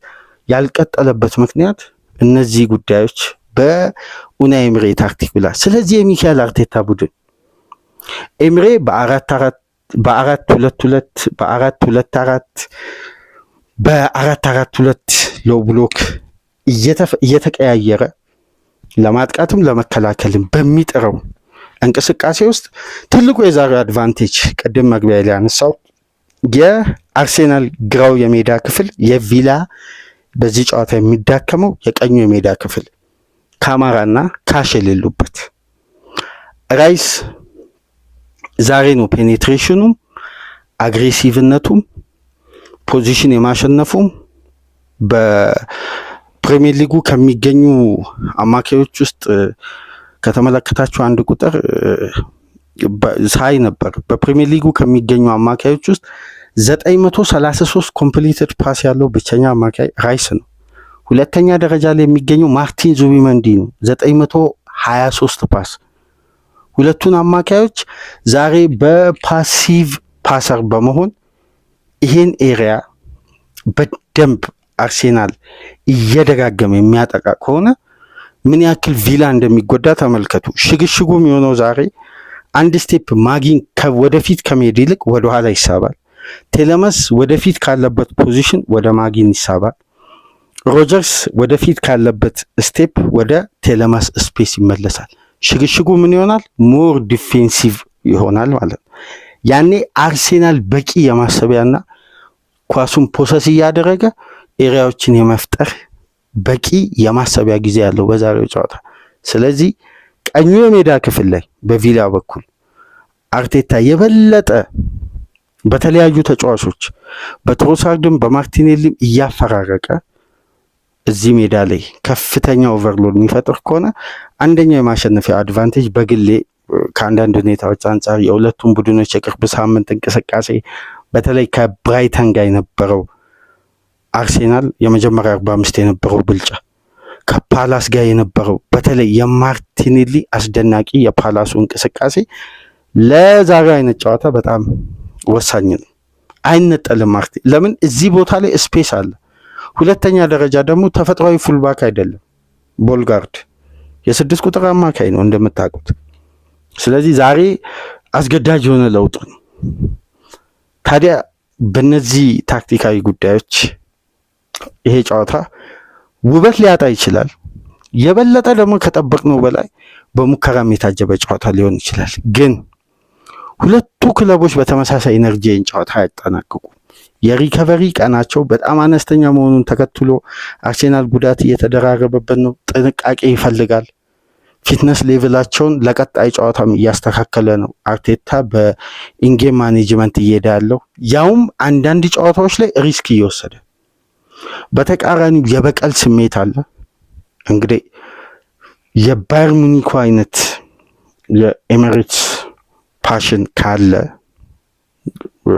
Speaker 1: ያልቀጠለበት ምክንያት እነዚህ ጉዳዮች በኡናይ ኤምሬ ታክቲክ ብላ። ስለዚህ የሚካኤል አርቴታ ቡድን ኤምሬ በ4-4-2 ሎው ብሎክ እየተቀያየረ ለማጥቃትም ለመከላከልም በሚጥረው እንቅስቃሴ ውስጥ ትልቁ የዛሬው አድቫንቴጅ ቅድም መግቢያ ላይ ያነሳው የአርሴናል ግራው የሜዳ ክፍል የቪላ በዚህ ጨዋታ የሚዳከመው የቀኙ የሜዳ ክፍል ካማራና ካሽ የሌሉበት ራይስ ዛሬ ነው ፔኔትሬሽኑም አግሬሲቭነቱም ፖዚሽን የማሸነፉም በፕሪሚየር ሊጉ ከሚገኙ አማካዮች ውስጥ ከተመለከታችሁ አንድ ቁጥር ሳይ ነበር። በፕሪሚየር ሊጉ ከሚገኙ አማካዮች ውስጥ 933 ኮምፕሊትድ ፓስ ያለው ብቸኛ አማካይ ራይስ ነው። ሁለተኛ ደረጃ ላይ የሚገኘው ማርቲን ዙቢመንዲ ነው 923 ፓስ። ሁለቱን አማካዮች ዛሬ በፓሲቭ ፓሰር በመሆን ይሄን ኤሪያ በደንብ አርሴናል እየደጋገመ የሚያጠቃ ከሆነ ምን ያክል ቪላ እንደሚጎዳ ተመልከቱ። ሽግሽጉ የሚሆነው ዛሬ አንድ ስቴፕ ማጊን ወደፊት ከመሄድ ይልቅ ወደኋላ ይሳባል። ቴሌመስ ወደፊት ካለበት ፖዚሽን ወደ ማጊን ይሳባል። ሮጀርስ ወደፊት ካለበት ስቴፕ ወደ ቴሌመስ ስፔስ ይመለሳል። ሽግሽጉ ምን ይሆናል? ሞር ዲፌንሲቭ ይሆናል ማለት ነው። ያኔ አርሴናል በቂ የማሰቢያና ኳሱን ፖሰስ እያደረገ ኤሪያዎችን የመፍጠር በቂ የማሰቢያ ጊዜ ያለው በዛሬው ጨዋታ። ስለዚህ ቀኙ የሜዳ ክፍል ላይ በቪላ በኩል አርቴታ የበለጠ በተለያዩ ተጫዋቾች በትሮሳርድም በማርቲኔሊም እያፈራረቀ እዚህ ሜዳ ላይ ከፍተኛ ኦቨርሎድ የሚፈጥር ከሆነ አንደኛው የማሸነፊያ አድቫንቴጅ በግሌ ከአንዳንድ ሁኔታዎች አንጻር የሁለቱም ቡድኖች የቅርብ ሳምንት እንቅስቃሴ በተለይ ከብራይተን ጋር የነበረው አርሴናል የመጀመሪያ 45 የነበረው ብልጫ ከፓላስ ጋር የነበረው በተለይ የማርቲኔሊ አስደናቂ የፓላሱ እንቅስቃሴ ለዛሬው አይነት ጨዋታ በጣም ወሳኝ ነው። አይነጠልም ለምን እዚህ ቦታ ላይ ስፔስ አለ። ሁለተኛ ደረጃ ደግሞ ተፈጥሯዊ ፉልባክ አይደለም፣ ቦልጋርድ የ6 ቁጥር አማካይ ነው እንደምታውቁት። ስለዚህ ዛሬ አስገዳጅ የሆነ ለውጥ ነው። ታዲያ በእነዚህ ታክቲካዊ ጉዳዮች ይሄ ጨዋታ ውበት ሊያጣ ይችላል። የበለጠ ደግሞ ከጠበቅነው በላይ በሙከራም የታጀበ ጨዋታ ሊሆን ይችላል። ግን ሁለቱ ክለቦች በተመሳሳይ ኤነርጂን ጨዋታ ያጠናቅቁ። የሪከቨሪ ቀናቸው በጣም አነስተኛ መሆኑን ተከትሎ አርሴናል ጉዳት እየተደራረበበት ነው። ጥንቃቄ ይፈልጋል። ፊትነስ ሌቭላቸውን ለቀጣይ ጨዋታም እያስተካከለ ነው አርቴታ በኢንጌም ማኔጅመንት እየሄደ ያለው፣ ያውም አንዳንድ ጨዋታዎች ላይ ሪስክ እየወሰደ። በተቃራኒው የበቀል ስሜት አለ። እንግዲህ የባየር ሙኒኩ አይነት የኤሜሬትስ ፓሽን ካለ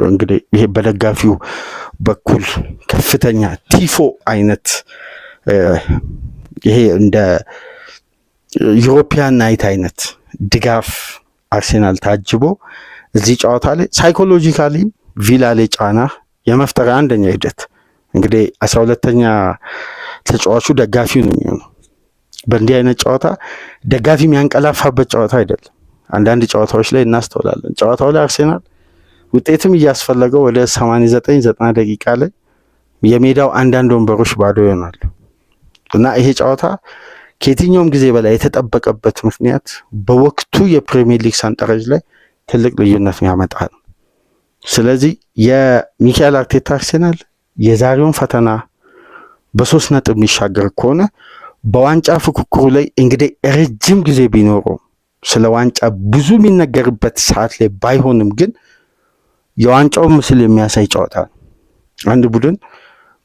Speaker 1: እንግዲህ ይሄ በደጋፊው በኩል ከፍተኛ ቲፎ አይነት ይሄ እንደ ዩሮፒያን ናይት አይነት ድጋፍ አርሴናል ታጅቦ እዚህ ጨዋታ ላይ ሳይኮሎጂካሊ ቪላ ላይ ጫና የመፍጠር አንደኛ ሂደት እንግዲህ 12ኛ ተጫዋቹ ደጋፊው ነው የሚሆነው። በእንዲህ አይነት ጨዋታ ደጋፊ የሚያንቀላፋበት ጨዋታ አይደለም። አንዳንድ ጨዋታዎች ላይ እናስተውላለን። ጨዋታው ላይ አርሴናል ውጤትም እያስፈለገው ወደ 89-90 ደቂቃ ላይ የሜዳው አንዳንድ ወንበሮች ባዶ ይሆናሉ እና ይሄ ጨዋታ ከየትኛውም ጊዜ በላይ የተጠበቀበት ምክንያት በወቅቱ የፕሪሚየር ሊግ ሰንጠረዥ ላይ ትልቅ ልዩነት የሚያመጣ ነው። ስለዚህ የሚካኤል አርቴታ አርሴናል የዛሬውን ፈተና በ3 ነጥብ የሚሻገር ከሆነ በዋንጫ ፉክክሩ ላይ እንግዲህ ረጅም ጊዜ ቢኖረው ስለ ዋንጫ ብዙ የሚነገርበት ሰዓት ላይ ባይሆንም ግን የዋንጫውን ምስል የሚያሳይ ጨዋታ ነው። አንድ ቡድን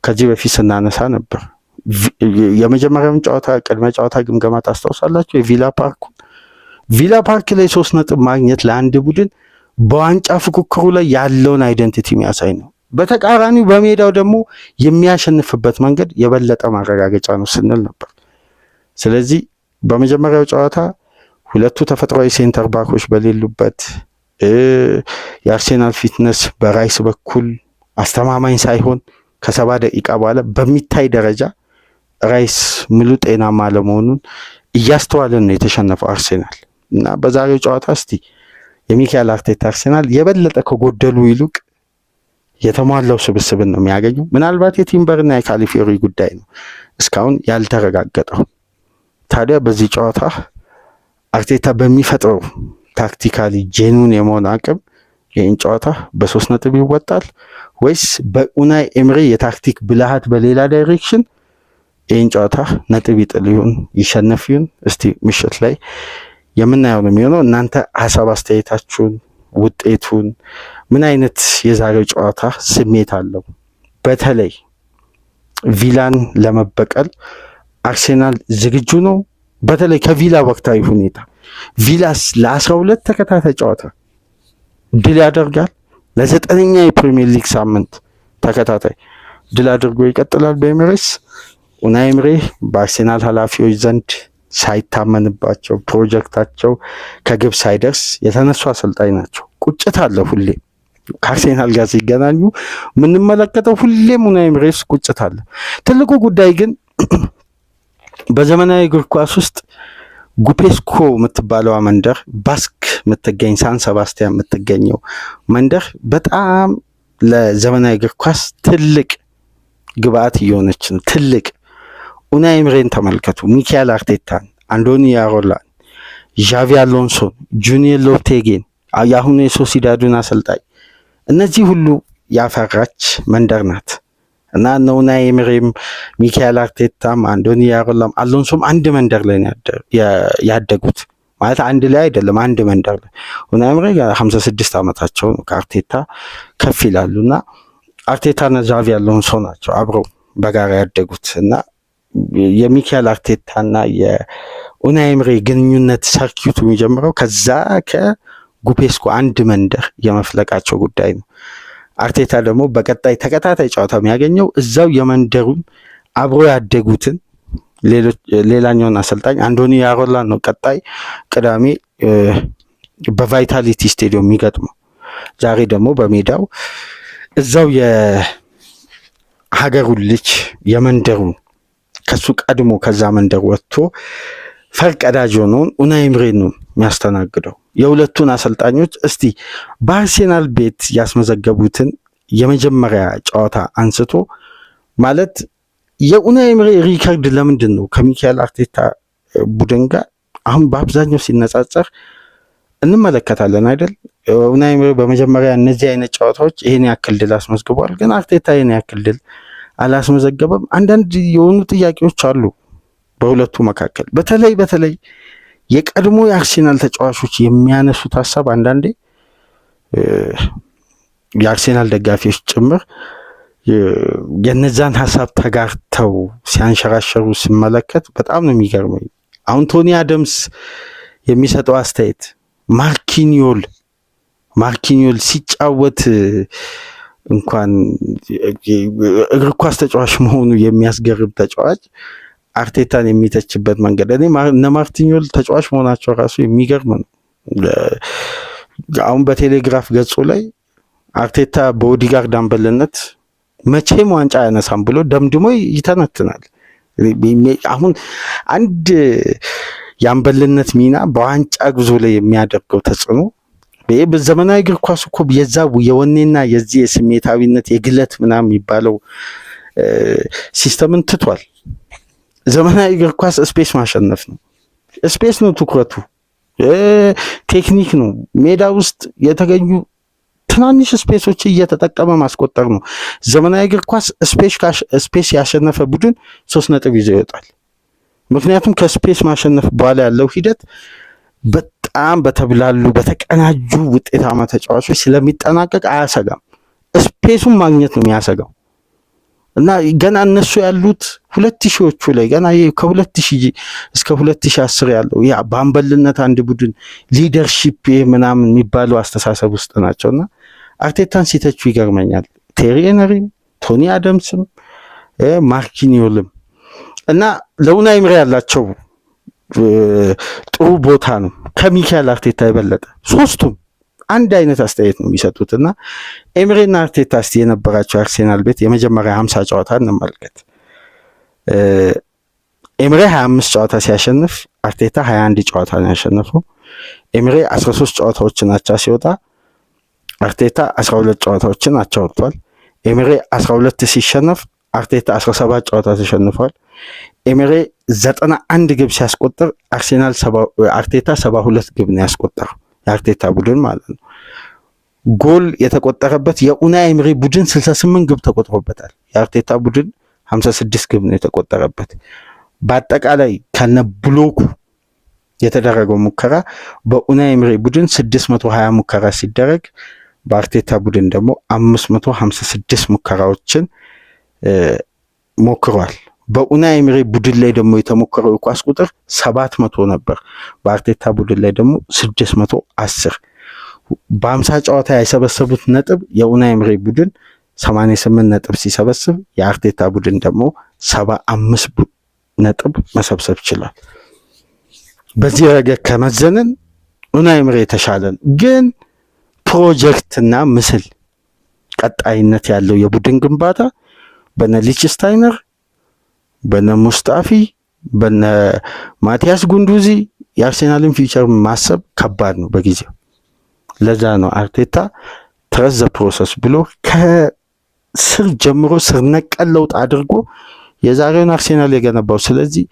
Speaker 1: ከዚህ በፊት ስናነሳ ነበር የመጀመሪያውን ጨዋታ ቅድመ ጨዋታ ግምገማ ታስታውሳላችሁ? ቪላ ፓርክ ላይ 3 ነጥብ ማግኘት ለአንድ ቡድን በዋንጫ ፉክክሩ ላይ ያለውን አይደንቲቲ የሚያሳይ ነው። በተቃራኒው በሜዳው ደግሞ የሚያሸንፍበት መንገድ የበለጠ ማረጋገጫ ነው ስንል ነበር። ስለዚህ በመጀመሪያው ጨዋታ ሁለቱ ተፈጥሯዊ ሴንተር ባኮች በሌሉበት የአርሴናል ፊትነስ በራይስ በኩል አስተማማኝ ሳይሆን ከ70 ደቂቃ በኋላ በሚታይ ደረጃ ራይስ ሙሉ ጤናማ አለመሆኑን እያስተዋለን ነው የተሸነፈው አርሴናል እና በዛሬው ጨዋታ እስቲ የሚካኤል አርቴታ አርሴናል የበለጠ ከጎደሉ ይልቅ የተሟላው ስብስብን ነው የሚያገኙ። ምናልባት የቲምበርና የካሊፊዮሪ ጉዳይ ነው እስካሁን ያልተረጋገጠው። ታዲያ በዚህ ጨዋታ አርቴታ በሚፈጥረው ታክቲካሊ ጄኑን የመሆን አቅም ይህን ጨዋታ በ3 ነጥብ ይወጣል ወይስ በኡናይ ኤምሪ የታክቲክ ብልሃት በሌላ ዳይሬክሽን ይህን ጨዋታ ነጥብ ይጥል ይሁን ይሸነፍ ይሁን እስቲ ምሽት ላይ የምናየው ነው የሚሆነው። እናንተ ሀሳብ አስተያየታችሁን፣ ውጤቱን ምን አይነት የዛሬው ጨዋታ ስሜት አለው? በተለይ ቪላን ለመበቀል አርሴናል ዝግጁ ነው? በተለይ ከቪላ ወቅታዊ ሁኔታ ቪላስ ለ12 ተከታታይ ጨዋታ ድል ያደርጋል። ለ9ኛ የፕሪሚየር ሊግ ሳምንት ተከታታይ ድል አድርጎ ይቀጥላል በኤሚሬትስ። ኡናይ ኤምሪ በአርሴናል ኃላፊዎች ዘንድ ሳይታመንባቸው ፕሮጀክታቸው ከግብ ሳይደርስ የተነሱ አሰልጣኝ ናቸው። ቁጭት አለ ሁሌ ከአርሴናል ጋር ሲገናኙ የምንመለከተው ሁሌም ኡናይ ኤምሪ ቁጭት አለ። ትልቁ ጉዳይ ግን በዘመናዊ እግር ኳስ ውስጥ ጉፔስኮ የምትባለዋ መንደር ባስክ የምትገኝ ሳን ሰባስቲያን የምትገኘው መንደር በጣም ለዘመናዊ እግር ኳስ ትልቅ ግብአት እየሆነች ነው። ትልቅ ኡናይ ኤምሪን ተመልከቱ፣ ሚካኤል አርቴታን፣ አንዶኒ ያሮላን፣ ዣቪ አሎንሶን፣ ጁኒየር ሎፔቴጊን፣ የአሁኑ የሶሲዳዱን አሰልጣኝ እነዚህ ሁሉ ያፈራች መንደር ናት እና እነ ኡናይ ኤምሪም ሚካኤል አርቴታም አንዶኒ ያሮላም አሎንሶም አንድ መንደር ላይ ያደጉት ማለት አንድ ላይ አይደለም፣ አንድ መንደር ላይ። ኡናይ ኤምሪ 56 ዓመታቸው ነው፣ ከአርቴታ ከፍ ይላሉና አርቴታና ዣቪ አሎንሶ ናቸው አብረው በጋራ ያደጉት እና የሚካኤል አርቴታና የኡናይ ኤምሪ ግንኙነት ሰርኪቱ የሚጀምረው ከዛ ከጉፔስኮ አንድ መንደር የመፍለቃቸው ጉዳይ ነው። አርቴታ ደግሞ በቀጣይ ተከታታይ ጨዋታ የሚያገኘው እዛው የመንደሩን አብሮ ያደጉትን ሌላኛውን አሰልጣኝ አንዶኒ ያሮላን ነው። ቀጣይ ቅዳሜ በቫይታሊቲ ስቴዲየም የሚገጥመው። ዛሬ ደግሞ በሜዳው እዛው የሀገሩን ልጅ የመንደሩን ከሱ ቀድሞ ከዛ መንደር ወጥቶ ፈርቀዳጅ የሆነውን ኡናይ ኤምሪን ነው የሚያስተናግደው። የሁለቱን አሰልጣኞች እስቲ በአርሴናል ቤት ያስመዘገቡትን የመጀመሪያ ጨዋታ አንስቶ ማለት የኡናይ ኤምሪ ሪከርድ ለምንድን ነው ከሚካኤል አርቴታ ቡድን ጋር አሁን በአብዛኛው ሲነጻጸር እንመለከታለን አይደል? ኡናይ ኤምሪ በመጀመሪያ እነዚህ አይነት ጨዋታዎች ይሄን ያክል ድል አስመዝግቧል፣ ግን አርቴታ ይሄን ያክል ድል አላስመዘገበም። አንዳንድ የሆኑ ጥያቄዎች አሉ በሁለቱ መካከል። በተለይ የቀድሞ የአርሴናል ተጫዋቾች የሚያነሱት ሀሳብ አንዳንዴ የአርሴናል ደጋፊዎች ጭምር የነዛን ሀሳብ ተጋርተው ሲያንሸራሸሩ ሲመለከት በጣም ነው የሚገርመኝ። አሁን ቶኒ አደምስ የሚሰጠው አስተያየት ማርኪኒዮል ሲጫወት እንኳን እግር ኳስ ተጫዋች መሆኑ የሚያስገርም ተጫዋች አርቴታን የሚተችበት መንገድ እኔ እነ ማርቲኒዮል ተጫዋች መሆናቸው ራሱ የሚገርም ነው። አሁን በቴሌግራፍ ገጹ ላይ አርቴታ በኦዲጋርድ አምበልነት መቼም ዋንጫ አያነሳም ብሎ ደምድሞ ይተነትናል። አሁን አንድ የአምበልነት ሚና በዋንጫ ጉዞ ላይ የሚያደርገው ተጽዕኖ በዘመናዊ እግር ኳስ እኮ የዛ የወኔና የዚህ የስሜታዊነት የግለት ምናምን የሚባለው ሲስተምን ትቷል። ዘመናዊ እግር ኳስ ስፔስ ማሸነፍ ነው። ስፔስ ነው ትኩረቱ፣ ቴክኒክ ነው። ሜዳ ውስጥ የተገኙ ትናንሽ ስፔሶች እየተጠቀመ ማስቆጠር ነው። ዘመናዊ እግር ኳስ ስፔስ ያሸነፈ ቡድን 3 ነጥብ ይዞ ይወጣል። ምክንያቱም ከስፔስ ማሸነፍ በኋላ ያለው ሂደት በጣም በተብላሉ በተቀናጁ ውጤታማ ተጫዋቾች ስለሚጠናቀቅ አያሰጋም። ስፔሱን ማግኘት ነው የሚያሰጋው። እና ገና እነሱ ያሉት 2000ዎቹ ላይ ገና ከ2000 እስከ 2010 ያለው ያ በአምበልነት አንድ ቡድን ሊደርሺፕ ምናምን የሚባለው አስተሳሰብ ውስጥ ናቸውና አርቴታን ሲተቹ ይገርመኛል። ቴሪ ሄንሪ፣ ቶኒ አደምስም ማርኪኒዮልም እና ለኡናይ ኤምሪ ያላቸው ጥሩ ቦታ ነው ከሚካኤል አርቴታ የበለጠ። ሶስቱም አንድ አይነት አስተያየት ነው የሚሰጡትና ኤምሬና አርቴታ እስቲ የነበራቸው አርሴናል ቤት የመጀመሪያ 50 ጨዋታ እንመልከት። ኤምሬ 25 ጨዋታ ሲያሸንፍ አርቴታ 21 ጨዋታ ነው ያሸነፈው። ኤምሬ 13 ጨዋታዎችን አቻ ሲወጣ አርቴታ 12 ጨዋታዎችን አቻ ወጥቷል። ኤምሬ 12 ሲሸነፍ አርቴታ 17 ጨዋታ ተሸንፏል። ኤምሬ 91 ግብ ሲያስቆጥር አርቴታ 72 ግብ ነው ያስቆጠረው። የአርቴታ ቡድን ማለት ነው። ጎል የተቆጠረበት የኡናይ ኤምሪ ቡድን 68 ግብ ተቆጥሮበታል። የአርቴታ ቡድን 56 ግብ ነው የተቆጠረበት። በአጠቃላይ ከነ ብሎኩ የተደረገው ሙከራ በኡናይ ኤምሪ ቡድን 620 ሙከራ ሲደረግ በአርቴታ ቡድን ደግሞ 556 ሙከራዎችን ሞክሯል። በኡናይ ኤምሪ ቡድን ላይ ደግሞ የተሞከረው የኳስ ቁጥር 700 ነበር። በአርቴታ ቡድን ላይ ደግሞ 610። በ50 ጨዋታ የሰበሰቡት ነጥብ የኡናይ ኤምሪ ቡድን 88 ነጥብ ሲሰበስብ የአርቴታ ቡድን ደግሞ 75 ነጥብ መሰብሰብ ይችላል። በዚህ ረገድ ከመዘንን ኡናይ ኤምሪ የተሻለ ነው። ግን ፕሮጀክትና ምስል ቀጣይነት ያለው የቡድን ግንባታ በነ ሊችስታይነር በነ ሙስጣፊ በነ ማቲያስ ጉንዱዚ የአርሴናልን ፊውቸር ማሰብ ከባድ ነው በጊዜው። ለዛ ነው አርቴታ ትረስ ዘ ፕሮሰስ ብሎ ከስር ጀምሮ ስር ነቀል ለውጥ አድርጎ የዛሬውን አርሴናል የገነባው። ስለዚህ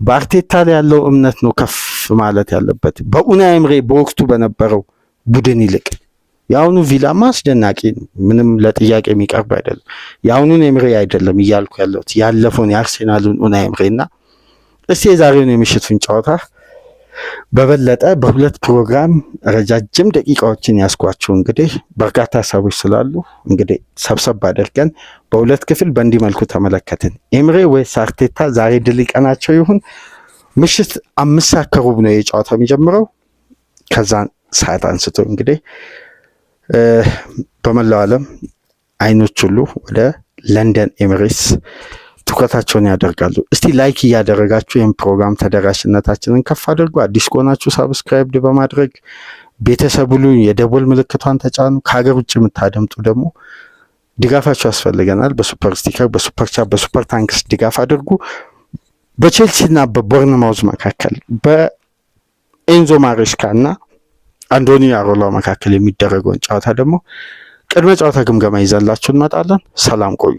Speaker 1: በአርቴታ ላይ ያለው እምነት ነው ከፍ ማለት ያለበት በኡናይ ኤምሪ በወቅቱ በነበረው ቡድን ይልቅ። የአሁኑ ቪላማ አስደናቂ ምንም ለጥያቄ የሚቀርብ አይደለም። የአሁኑን ኤምሪ አይደለም እያልኩ ያለሁት ያለፈውን የአርሴናሉን ኡናይ ኤምሪና እስቲ የዛሬውን የምሽቱን ጨዋታ በበለጠ በሁለት ፕሮግራም ረጃጅም ደቂቃዎችን ያስኳቸው። እንግዲህ በርካታ ሀሳቦች ስላሉ እንግዲህ ሰብሰብ አድርገን በሁለት ክፍል በእንዲህ መልኩ ተመለከትን። ኤምሪ ወይስ አርቴታ ዛሬ ድል ቀናቸው ይሁን? ምሽት 5 ሰዓት ከሩብ ነው የጨዋታው የሚጀምረው። ከዛን ሰዓት አንስቶ እንግዲህ በመላው ዓለም አይኖች ሁሉ ወደ ለንደን ኤሚሬትስ ትኩረታቸውን ያደርጋሉ። እስቲ ላይክ እያደረጋችሁ ይህን ፕሮግራም ተደራሽነታችንን ከፍ አድርጉ። አዲስ ከሆናችሁ ሳብስክራይብ በማድረግ ቤተሰብ ሁሉ የደቦል ምልክቷን ተጫኑ። ከሀገር ውጭ የምታደምጡ ደግሞ ድጋፋችሁ ያስፈልገናል። በሱፐር ስቲከር፣ በሱፐር ቻት፣ በሱፐር ታንክስ ድጋፍ አድርጉ። በቼልሲና በቦርንማውዝ መካከል በኤንዞ ማሬስካ እና አንዶኒ አሮላ መካከል የሚደረገውን ጨዋታ ደግሞ ቅድመ ጨዋታ ግምገማ ይዘላችሁ እንመጣለን። ሰላም ቆዩ።